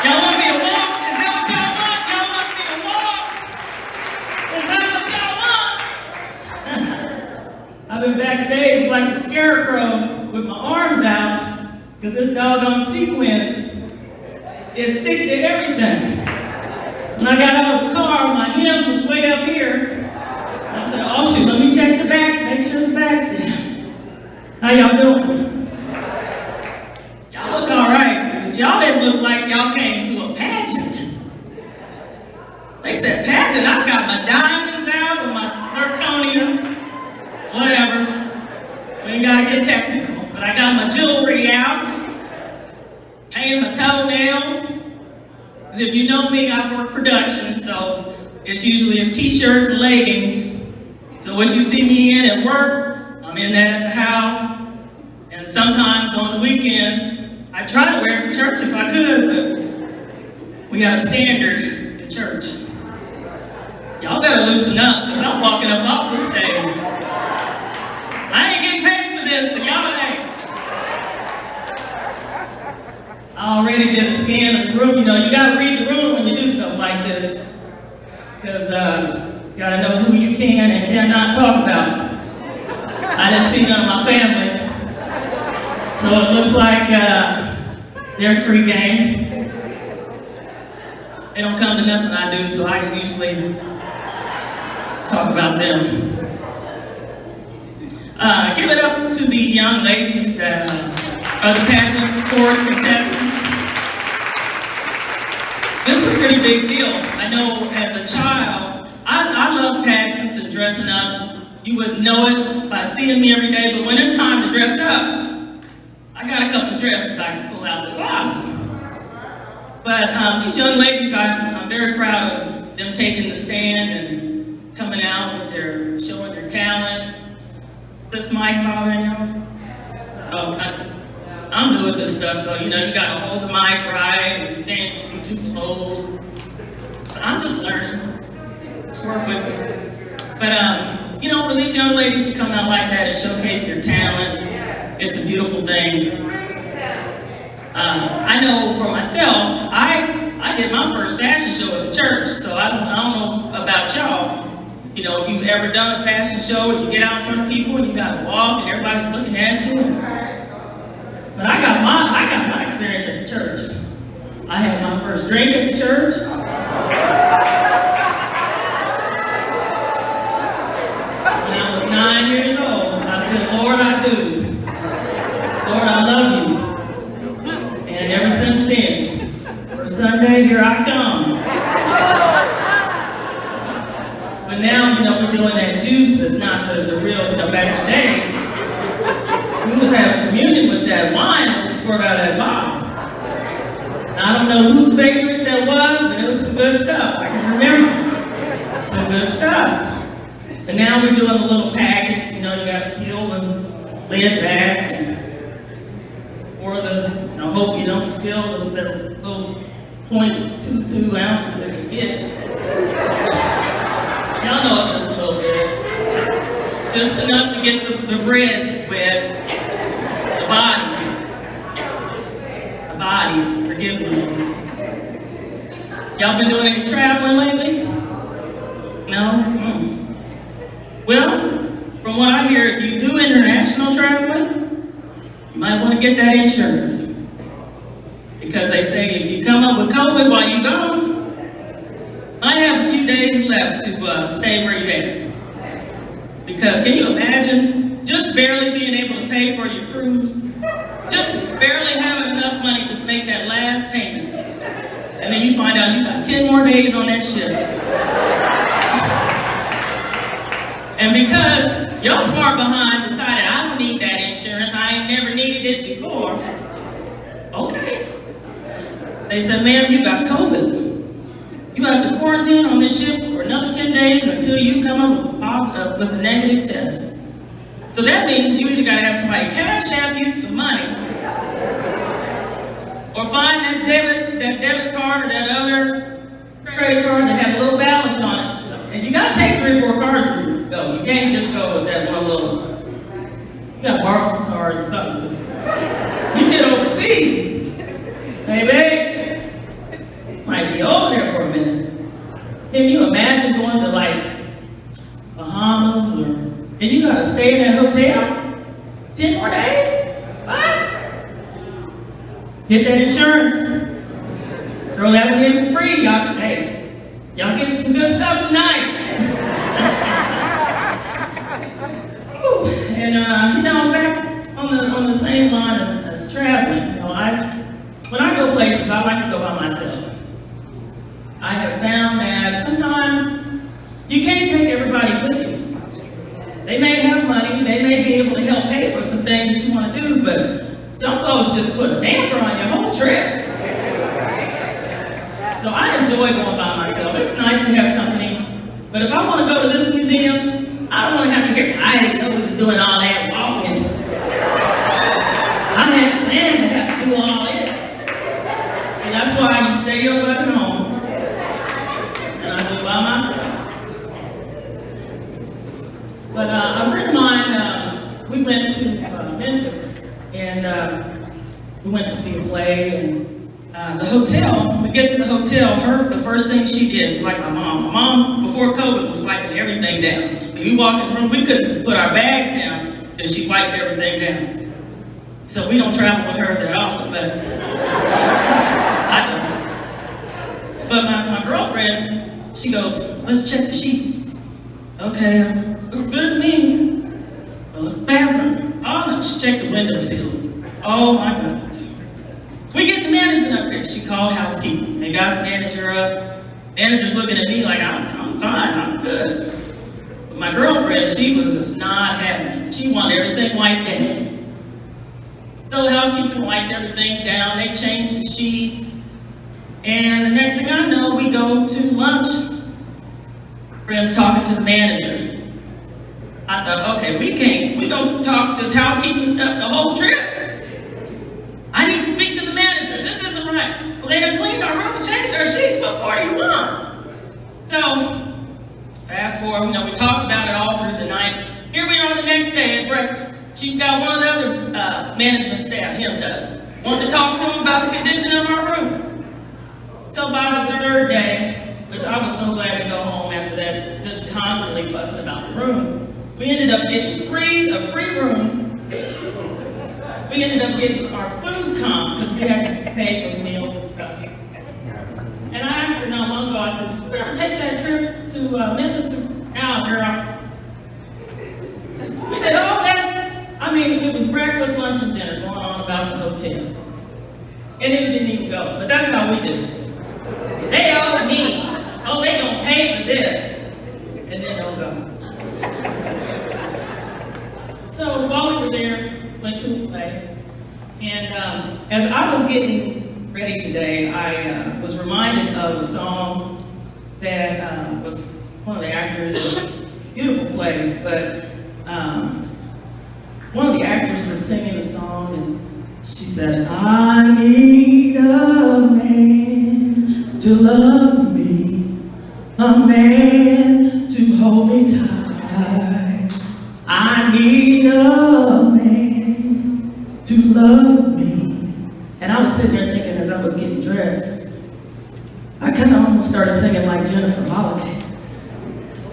Y'all want me to walk? Is that what y'all want? Y'all want me to walk? Is that what y'all want? I've been backstage like the scarecrow with my arms out because this doggone sequence, it sticks to everything. When I got out of the car, my hem was way up here. I said, oh shoot, let me check the back, make sure the back's there. How y'all doing? Y'all look all right, but y'all didn't look like y'all came to a pageant. They said, pageant? I've got my diamonds out or my zirconia, whatever. We ain't gotta get technical, but I got my jewelry out, painted my toenails. Because if you know me, I work production, so it's usually a t-shirt and leggings. So what you see me in at work, I'm in that at the house. And sometimes on the weekends, I try to wear it to church if I could, but we got a standard in church. Y'all better loosen up, because I'm walking up off this stage. I ain't getting paid for this, and y'all ain't. I already did a scan of the room. You know, you gotta read the room when you do stuff like this. Because you gotta know who you can and cannot talk about. I didn't see none of my family. So it looks like they're free game. They don't come to nothing I do, so I can usually talk about them. Give it up to the young ladies that are the pageant court contestants. This is a pretty big deal. I know as a child, I love pageants and dressing up. You wouldn't know it by seeing me every day, but when it's time to dress up, I got a couple of dresses I can pull out the closet. But these young ladies, I'm very proud of them taking the stand and coming out with showing their talent. This mic bothering y'all? Oh, I'm new at this stuff, so you know, you gotta hold the mic right, and you can't be too close. So I'm just learning. Just work with me. But you know, for these young ladies to come out like that and showcase their talent, it's a beautiful thing. I know for myself, I did my first fashion show at the church, so I don't know about y'all. You know, if you've ever done a fashion show and you get out in front of people and you gotta walk and everybody's looking at you. But I got my experience at the church. I had my first drink at the church. When I was 9 years old, I said, Lord, I do. Lord, I love you. And ever since then, for Sunday, here I come. But now, you know, we're doing that juice that's not the real, you know, back in the day, we was having communion with that wine that was poured out of that bottle. Now, I don't know whose favorite that was, but it was some good stuff. I can remember. Some good stuff. But now we're doing the little packets, you know, you got to peel the lid back, or I hope you don't spill the little 0.22 ounces that you get. Y'all know it's just a little bit. Just enough to get the bread wet. The body, forgive me. Y'all been doing any traveling lately? No? Well, from what I hear, if you do international traveling, you might want to get that insurance. Because they say if you come up with COVID while you're gone, might have a few days left to stay where you're at. Because can you imagine just barely being able to pay for your cruise? Just barely having enough money to make that last payment. And then you find out you got 10 more days on that ship. And because your smart behind decided I don't need that insurance, I ain't never needed it before. Okay. They said, ma'am, you got COVID. You have to quarantine on this ship for another 10 days until you come up with a negative test. So that means you either gotta have somebody cash app you some money, or find that debit card or that other credit card that has a little balance on it. And you gotta take 3 or 4 cards when you go. You can't just go with that one little, you gotta borrow some cards or something. You get overseas, baby, might be over there for a minute. Can you imagine going to like Bahamas and you gotta stay in that hotel 10 more days? What? Get that insurance. Throw that one in for free. Hey, Y'all getting some good stuff tonight. Whew. And back on the same line as traveling, when I go places, I like to go by myself. I have found that sometimes you can't take everybody with you. They may have money, they may be able to help pay for some things that you want to do, but some folks just put a damper on your whole trip. So I enjoy going by myself. It's nice to have company, but if I want to go to this museum, I don't want to have to hear, I didn't know we was doing all that walking. I had planned to have to do all that. And that's why you stay your butt at home, and I go by myself. But a friend of mine, we went to Memphis, and we went to see a play, and the hotel, when we get to the hotel, the first thing she did, like my mom. My mom, before COVID, was wiping everything down. When we walk in the room, we couldn't put our bags down, and she wiped everything down. So we don't travel with her that often, but I do. But my girlfriend, she goes, let's check the sheets. Okay, looks good to me. Well, it's the bathroom. Oh no, she checked the window sills. Oh my goodness. We get the management up there. She called housekeeping. They got the manager up. Manager's looking at me like, I'm fine, I'm good. But my girlfriend, she was just not having it. She wanted everything wiped down. So housekeeping wiped everything down. They changed the sheets. And the next thing I know, we go to lunch. Friends talking to the manager. I thought, okay, we don't talk this housekeeping stuff the whole trip. I need to speak to the manager. This isn't right. Well, they done cleaned our room and changed our sheets. What more do you want? So, fast forward, we talked about it all through the night. Here we are the next day at breakfast. She's got one of the other management staff, him does, wanted to talk to him about the condition of our room. So by the third day, which I was so glad to go home after that, just constantly fussing about the room, we ended up getting a free room. We ended up getting our food comp because we had to pay for the meals and stuff. And I asked her not long ago, I said, "You ever take that trip to Memphis?" "No, girl." We did all that. I mean, it was breakfast, lunch, and dinner going on about the hotel. And it didn't even go, but that's how we do it. They owe me. Oh, they gonna pay for this. And then they'll go. So while we were there, went to a play, and as I was getting ready today, I was reminded of a song that was one of the actors of a beautiful play, but one of the actors was singing a song, and she said, "I need a man to love me, a man to hold me tight. I need a man to love me." And I was sitting there thinking as I was getting dressed, I kind of almost started singing like Jennifer Holiday.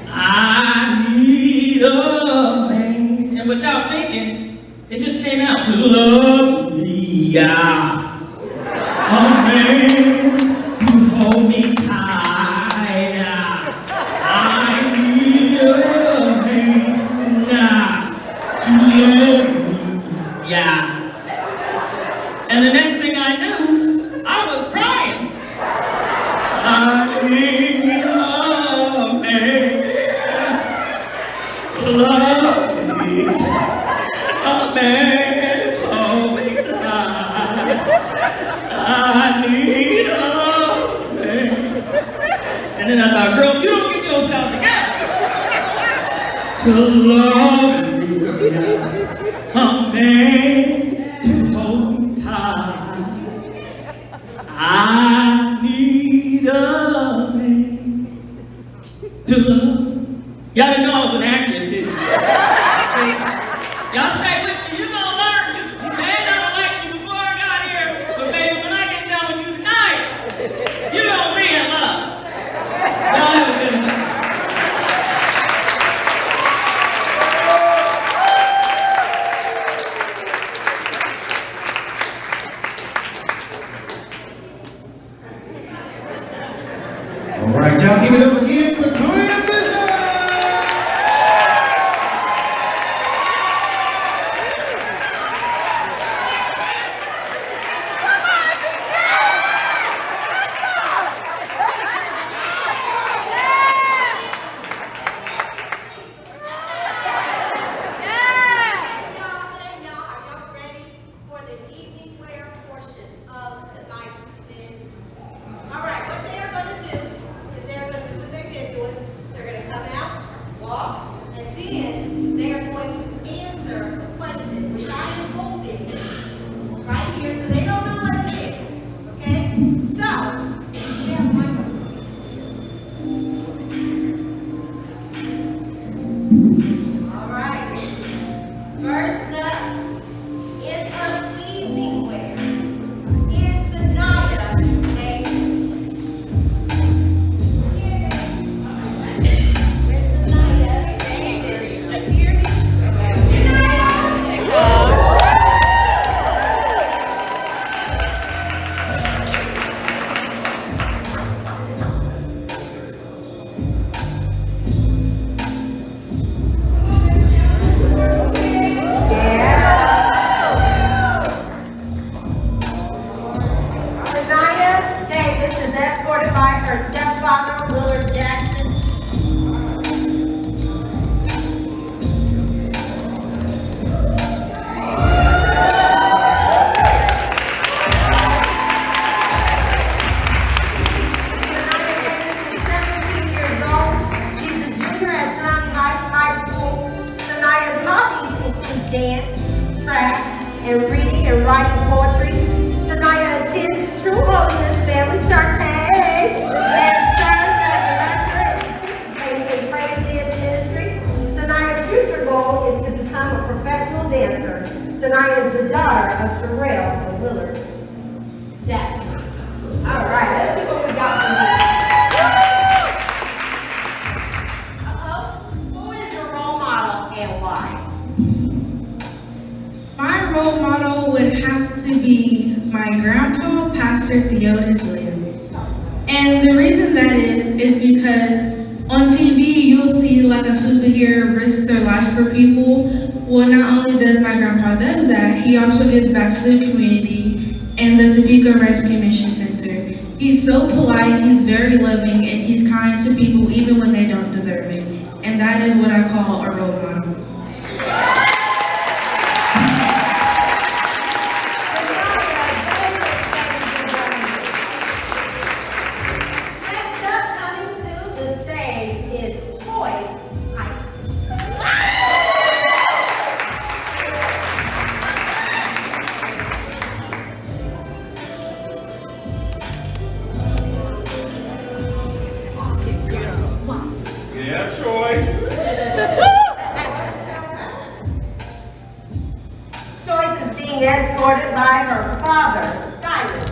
I need a man. And without thinking, it just came out, to love me, yeah. A man to hold me tight. I need a man to love me, yeah. And the next thing I knew, I was crying. I need a man to love me, a man to hold me tight. I need a man. And then I thought, girl, you don't get yourself together. To love me, a man to hold me tight. I need a man to love. Y'all didn't know I was an actress, did you? Y'all stay with me. You're gonna learn. You may not have liked me before I got here, but baby, when I get done with you tonight, you're gonna be in love. Y'all have a good night. All right, y'all give it dance, track, and reading and writing poetry. Sanaya attends True Holiness Family Church, hey, and serves as a lecturer and participating in praise dance ministry. Sanaya's future goal is to become a professional dancer. Sanaya is the daughter of Sherelle and Willard Jackson. All right, let's see what we got from here. Who is your role model and why? My role model would have to be my grandpa, Pastor Theodis Lim. And the reason that is because on TV you'll see like a superhero risk their life for people. Well, not only does my grandpa does that, he also gives back to the community and the Topeka Rescue Mission Center. He's so polite, he's very loving, and he's kind to people even when they don't deserve it. And that is what I call a role model. Next up, coming to the stage is Choice. Yeah, Choice. Choice is being escorted by her father, Cyrus.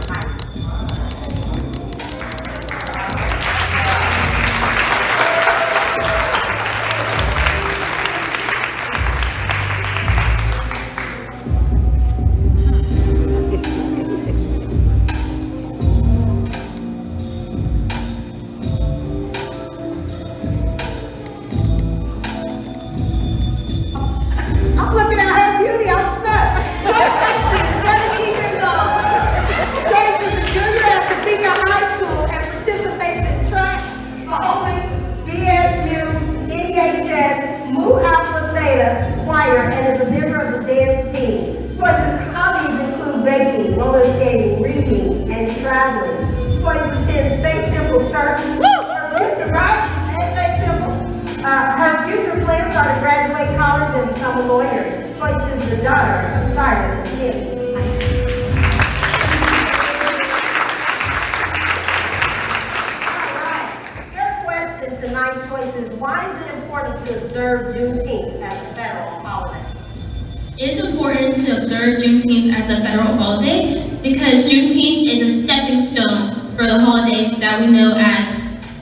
I'm looking at her beauty, I'm stuck. Joyce is 17 years old. Joyce is a junior at Topeka High School and participates in track, bowling, BSU, NEHS, Mu Alpha Theta, choir, and is a member of the dance team. Joyce's hobbies include baking, roller skating, reading, and traveling. Joyce attends Faith Temple Church. Her future, right? And Faith Temple. Her future plans are to graduate college and become a lawyer. Joyce is the daughter of Cyrus and Kim. Alright, your question tonight, Choice, is why is it important to observe Juneteenth as a federal holiday? It is important to observe Juneteenth as a federal holiday because Juneteenth is a stepping stone for the holidays that we know as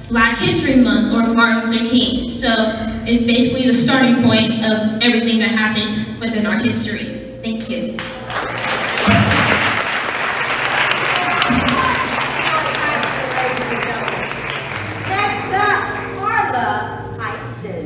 Black History Month or Martin Luther King. So it's basically the starting point of everything that happened within our history. Thank you. Next up, Carla Heiston.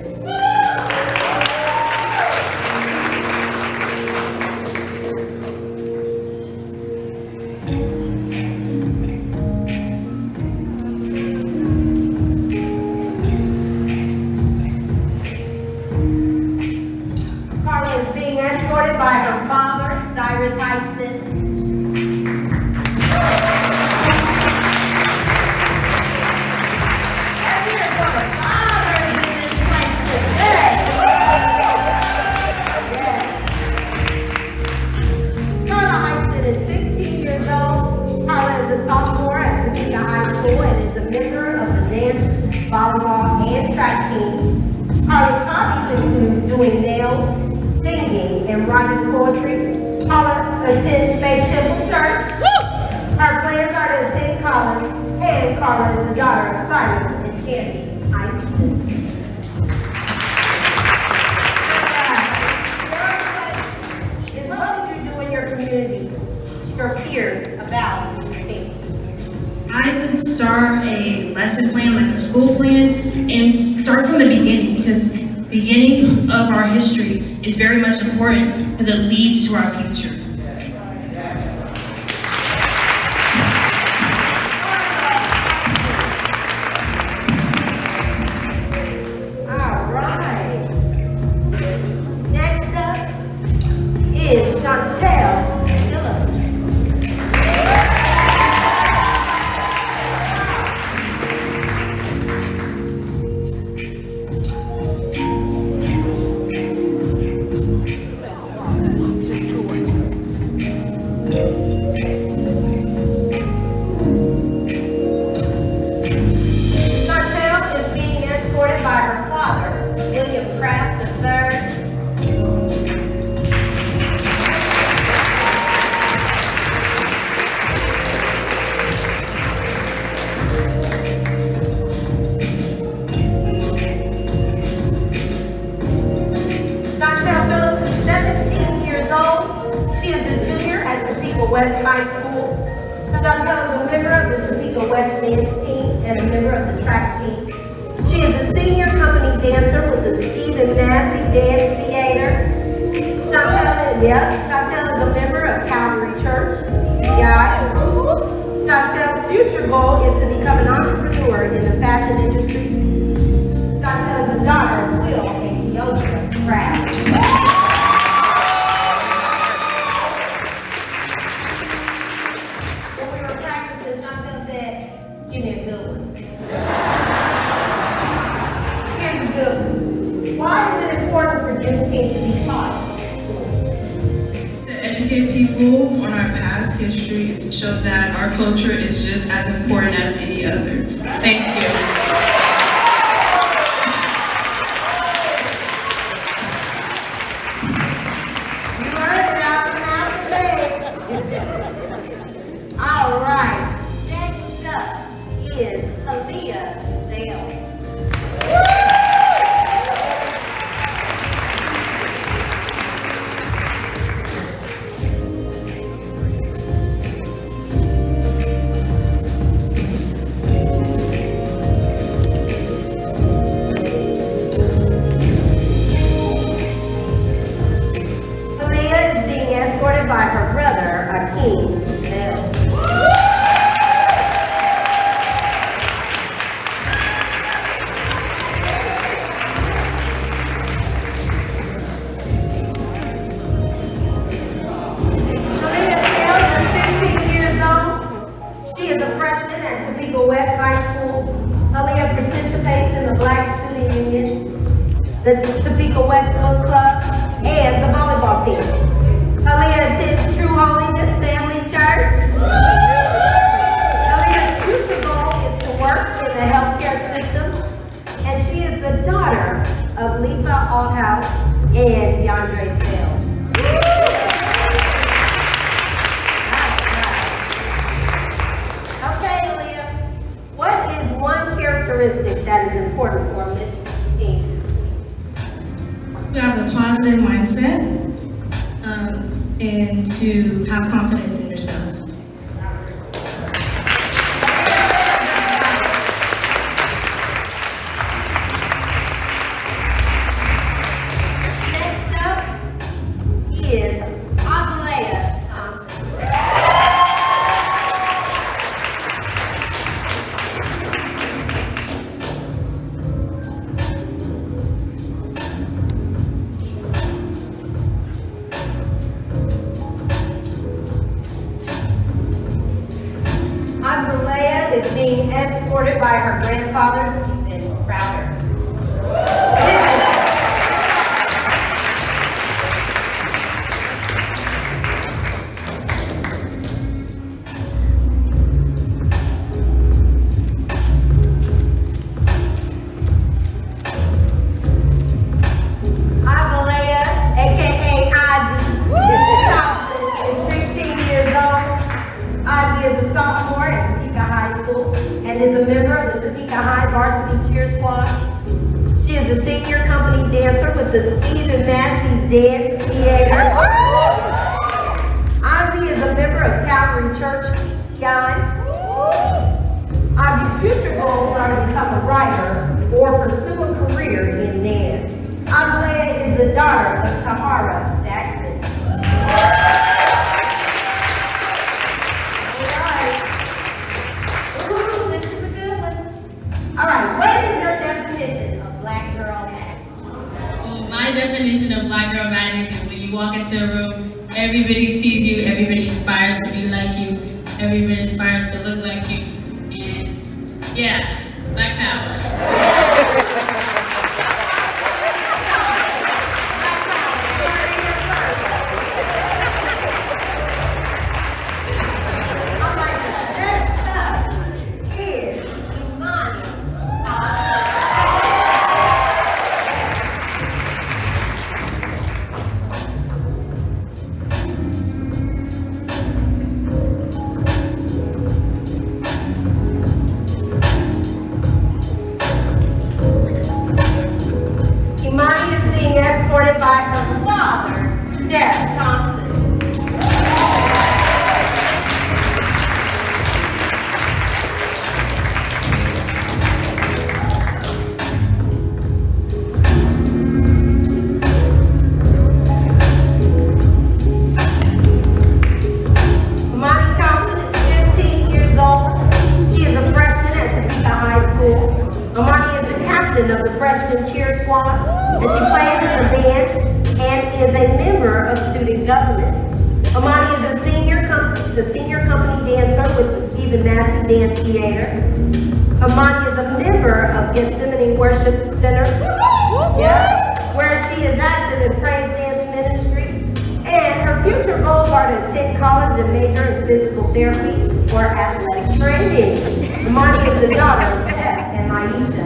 Carla is being escorted by her father, Cyrus Heiston. Let's hear it for the fathers in this place today. Yes. Carla Heiston is 16 years old. Carla is a sophomore at Topeka High School and is a member of the dance, volleyball, and track teams. Carla's hobbies include doing nails, singing, and writing poetry. Carla attends Faith Temple Church. Her plans are to attend college, and Carla is the daughter of Cyrus and Candy Heiston. Is what would you do in your community, your peers, about Juneteenth? I would start a lesson plan, like a school plan, and start from the beginning because beginning of our history is very much important because it leads to our future. All right. Next up is Chantel Phillips. is a junior at Topeka West High School. Chantel is a member of the Topeka West dance team and a member of the track team. She is a senior company dancer with the Stephen Massey Dance Theater. Chantel is a member of Calvary Church, PCI. Chantel's future goal is to become an entrepreneur in the fashion industry. Chantel is the daughter of Will and Keosha Pratt. When we were practicing, Chantel said, "Give me a good one." Here's a good one. Why is it important for Juneteenth to be taught? To educate people on our past history and to show that our culture is just as important as any other. Thank you. You heard it out now today. All right. Next up is Aaliyah Sales. Escorted by her brother, Akeem Sales. Aaliyah Sales is 15 years old. She is a freshman at Topeka West High School. Aaliyah participates in the Black Student Union, the Topeka West Book Club, and the volleyball team. Aaliyah attends True Holiness Family Church. Aaliyah's future goal is to work in the healthcare system, and she is the daughter of Lisa Althouse and DeAndre Sales. Okay, Aaliyah, what is one characteristic that is important for Miss Juneteenth? We have a positive mindset. And to have confidence in yourself. Next up is Azalea Thompson. Azalea is being escorted by her grandfather, Stephen Crowder. Azalea, aka Ozzy Thompson, is 16 years old. Ozzy is a sophomore at Topeka High School and is a member of the Topeka High Varsity Cheer Squad. She is a senior company dancer with the Stephen Massey Dance Theater. Ozzy is a member of Calvary Church, PCI. Ozzy's future goals are to become a writer or pursue a career in dance. Azalea is the daughter of Tahara Jackson. All right, what is your definition of black girl magic? Well, my definition of black girl magic is when you walk into a room, everybody sees you, everybody aspires to be like you, everybody aspires to look like you, and yeah, black power. student government. Amani is the senior company dancer with the Stephen Massey Dance Theater. Amani is a member of Gethsemane Worship Center, where she is active in praise dance ministry. And her future goals are to attend college and major in physical therapy or athletic training. Amani is the daughter of Pep and Maisha.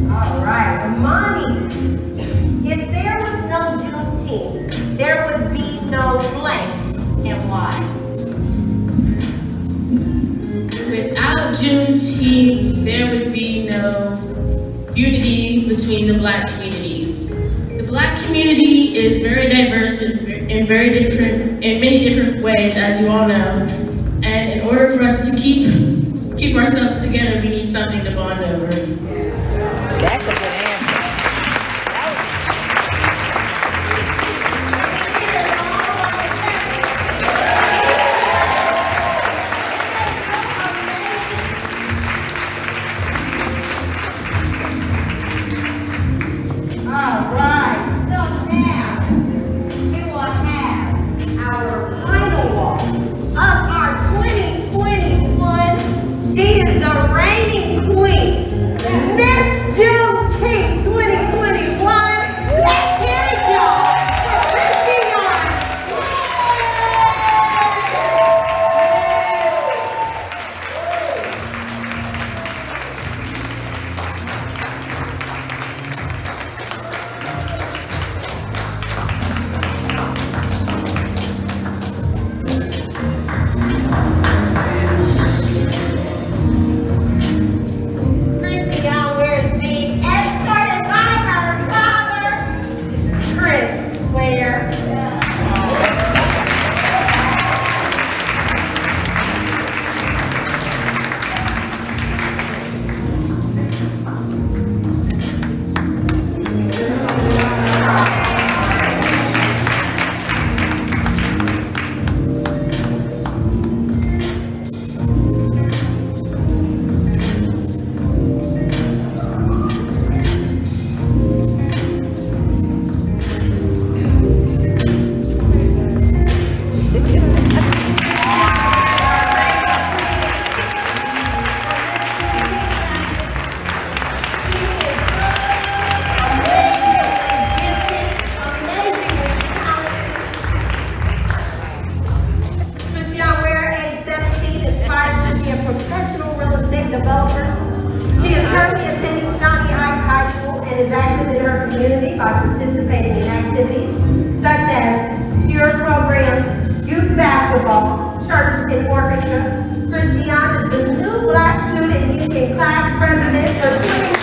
All right, Amani, if there was no Juneteenth, there would be no blank, and why? Without Juneteenth, there would be no unity between the Black community. The Black community is very diverse in many different ways, as you all know. And in order for us to keep ourselves together, we need something to bond over. That's a good answer. All right, so now we will have our final walk of our 2021. She is the reigning queen, Miss Juneteenth 2021. Let's hear it, y'all, for Christian. Christian Ware is being escorted by her father, Chris Ware. Christian Ware, age 17, aspires to be a professional real estate developer. She is currently attending Shawnee Heights High School and is active in her community by participating in activities such as Pure Program, youth basketball, church and orchestra. Christian is the new Black Student Union class president for 2020.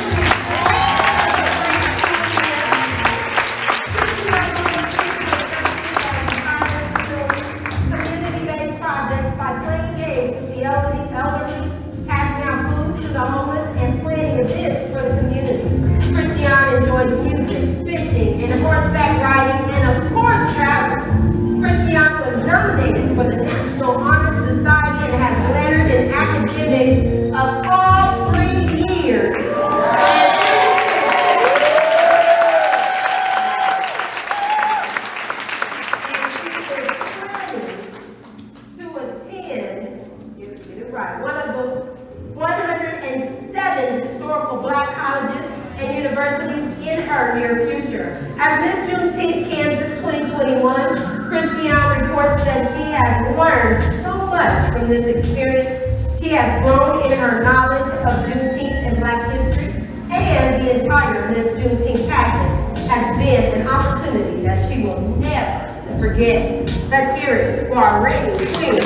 Community-based projects by playing games with the elderly, passing out food to the homeless, and planning events for the community. Christian enjoys music, fishing, and horseback riding, and of course, travel. Christian was nominated for the National Honor Society and has lettered in academics of all 3 years. To attend, get it right, one of the 107 historical Black colleges and universities in her near future. As Miss Juneteenth Kansas 2021, Christian reports that she has learned so much from this experience. She has grown in her knowledge of Juneteenth and Black history, and the entire Miss Juneteenth pageant has been an opportunity that she will never forget. Let's hear it for our reigning queen.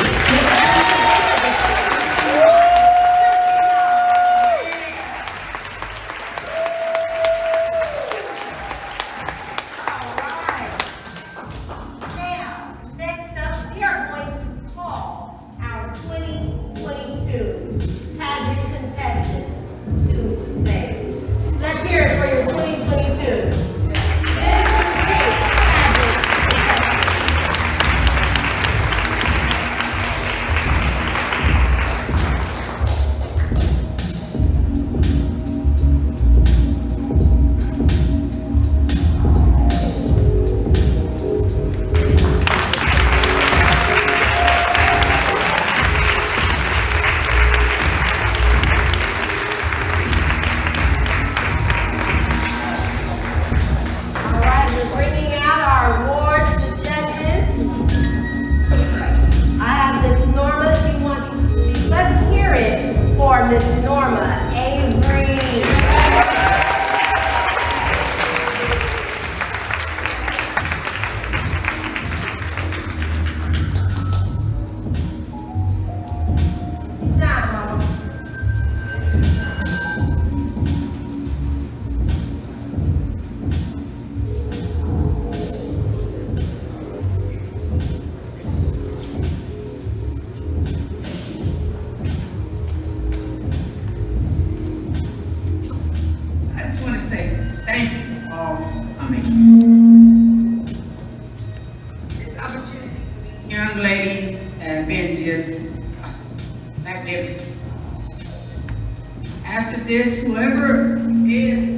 After this, whoever is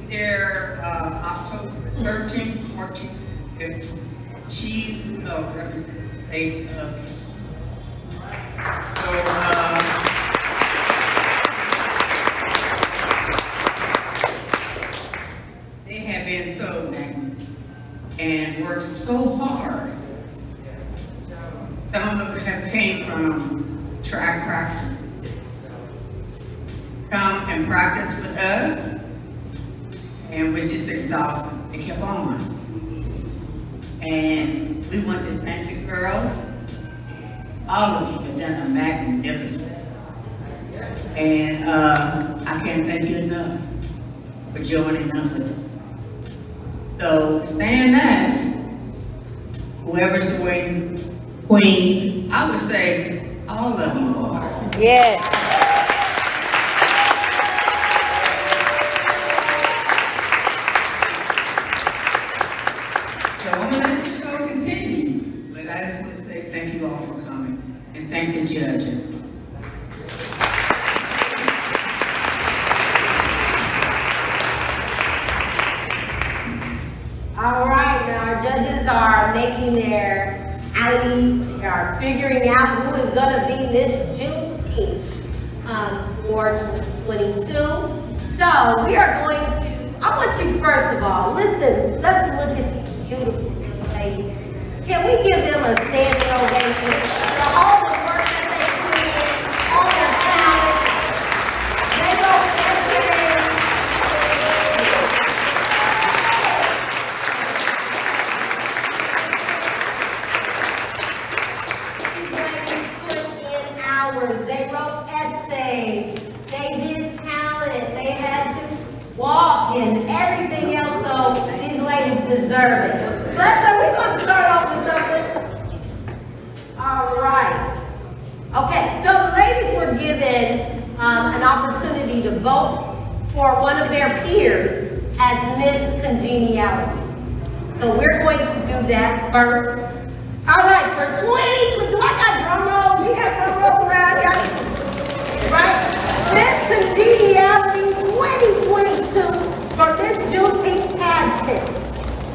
there October 13th, 14th, 15th. She will represent the state of Kansas. They have been so magnificent and worked so hard. Some of them have came from track practice. Come and practice with us, and we're just exhausted. They kept on. And we want to thank the girls. All of you have done a magnificent. And I can't thank you enough for joining us with us. So saying that, whoever's winning queen, I would say all of you are. Yes. So I'm gonna let the show continue, but I just want to say thank you all for coming and thank the judges. All right, now our judges are making their tallies, they are figuring out who is gonna be Miss Juneteenth for 2022. So we are going to, I want you first of all, listen, let's look at these beautiful ladies. Can we give them a standing ovation for all the work that they put in, all their talent? They go everywhere. They wrote essays, they did talent, they had to walk and everything else, so these ladies deserve it. So we're going to start off with something. All right. Okay, so the ladies were given an opportunity to vote for one of their peers as Miss Congeniality. So we're going to do that first. All right, for 20, do I got drum rolls? You got drum rolls around here? Right? Miss Congeniality 2022 for Miss Juneteenth Pageant.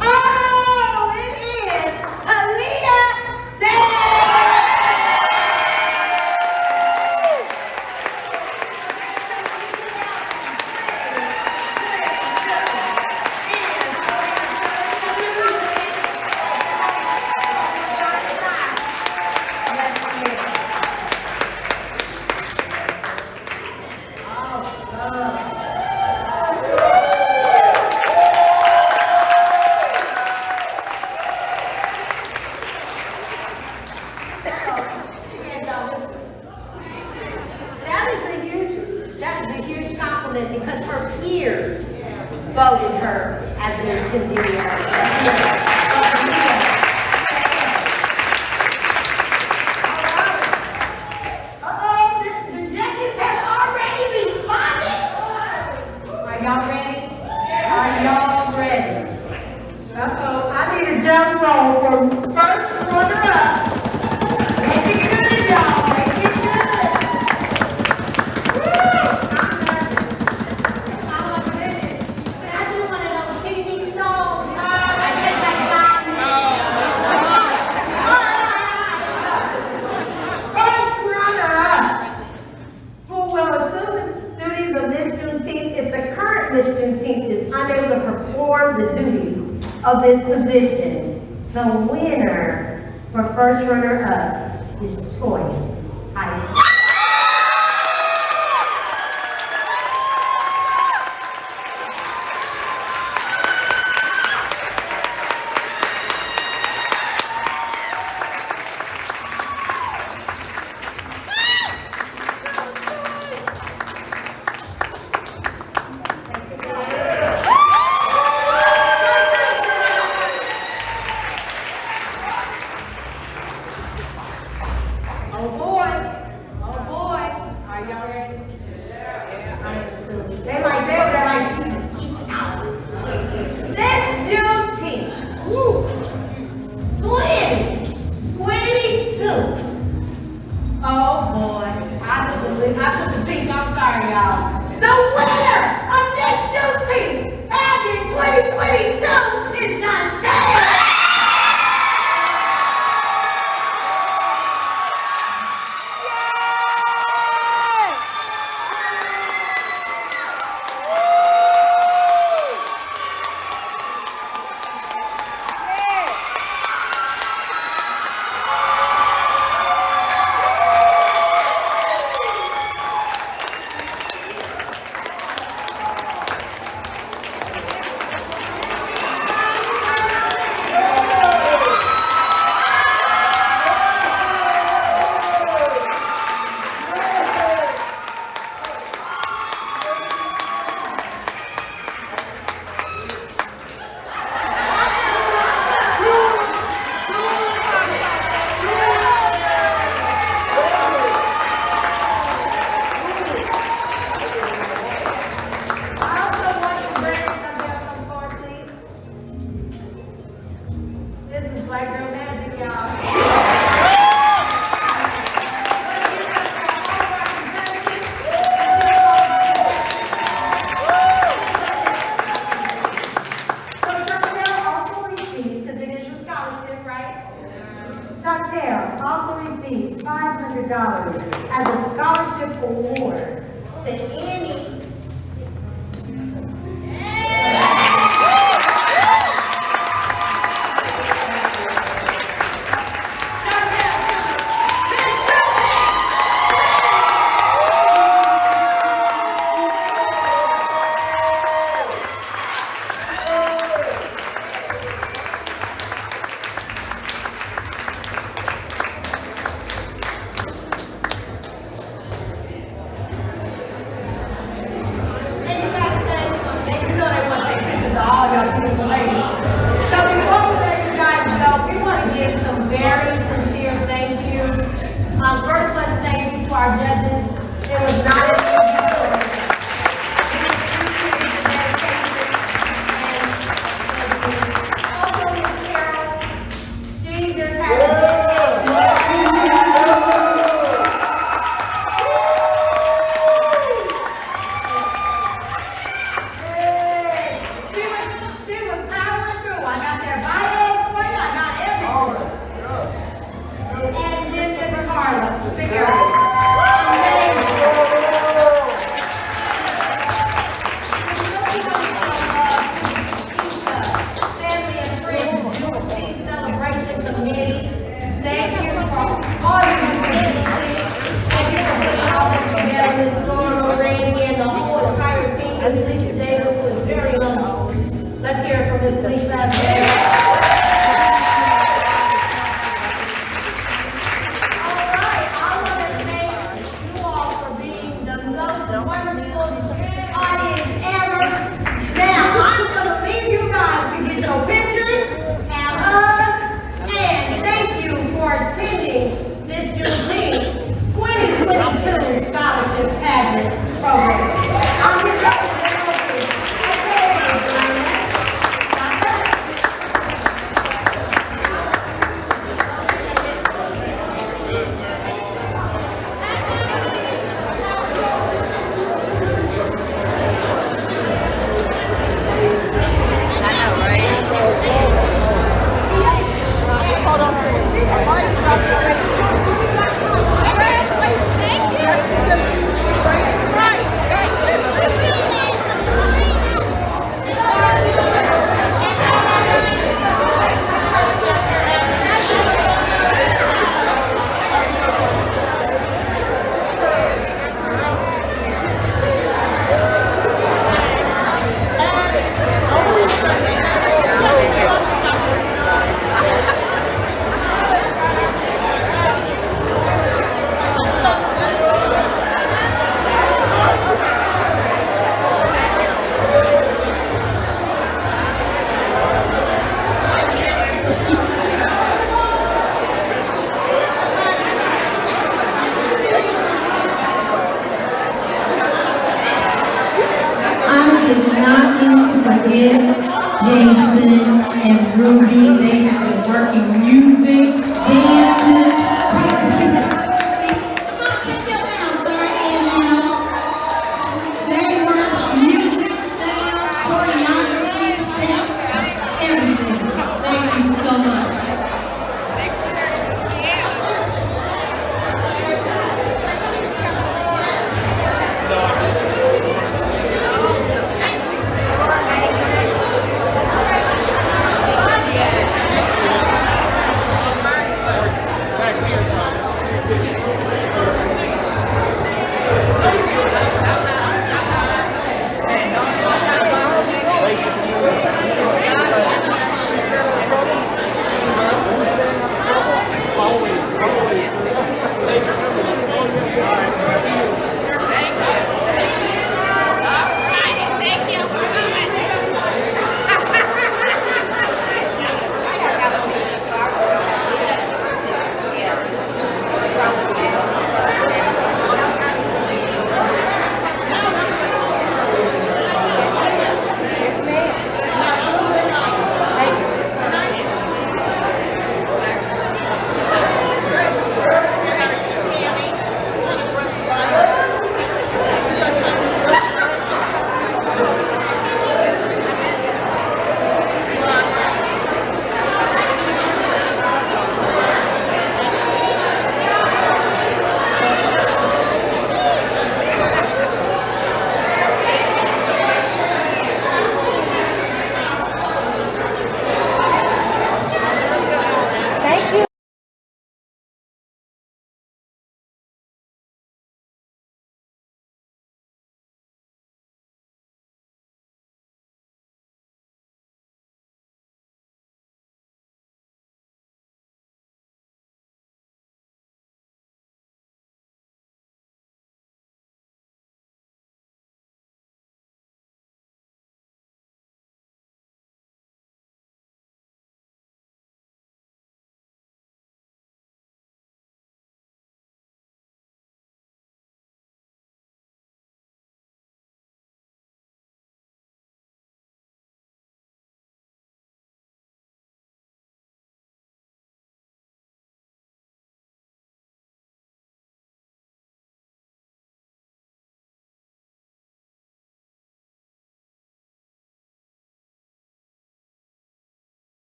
Oh, it is Aaliyah Sales! Because her peers voted her as Miss Congeniality. The judges have already responded. Are y'all ready? Are y'all ready? I need a drum roll for first runner-up. Make it good, y'all. Make it good. Miss Juneteenth is unable to perform the duties of this position. The winner for first runner-up is Choice. Oh boy. I put the pink, I'm sorry, y'all. The winner of Miss Juneteenth Pageant 2022 is Chantel. Chantel also receives $500 as a scholarship award to any our judges. It was not an easy choice. Also, Miss Carol, she just had a good She was powering through. I got their bios for you. I got everything. And then there's Carla. Figure out. Let's hear it from Ms. Lisa. All right, I want to thank you all for being the most wonderful audience ever. Now, I'm going to leave you guys to get your pictures and hugs, and thank you for attending this Juneteenth 2022 Scholarship Pageant Program. I'm your Jason and Ruby, they have been working music,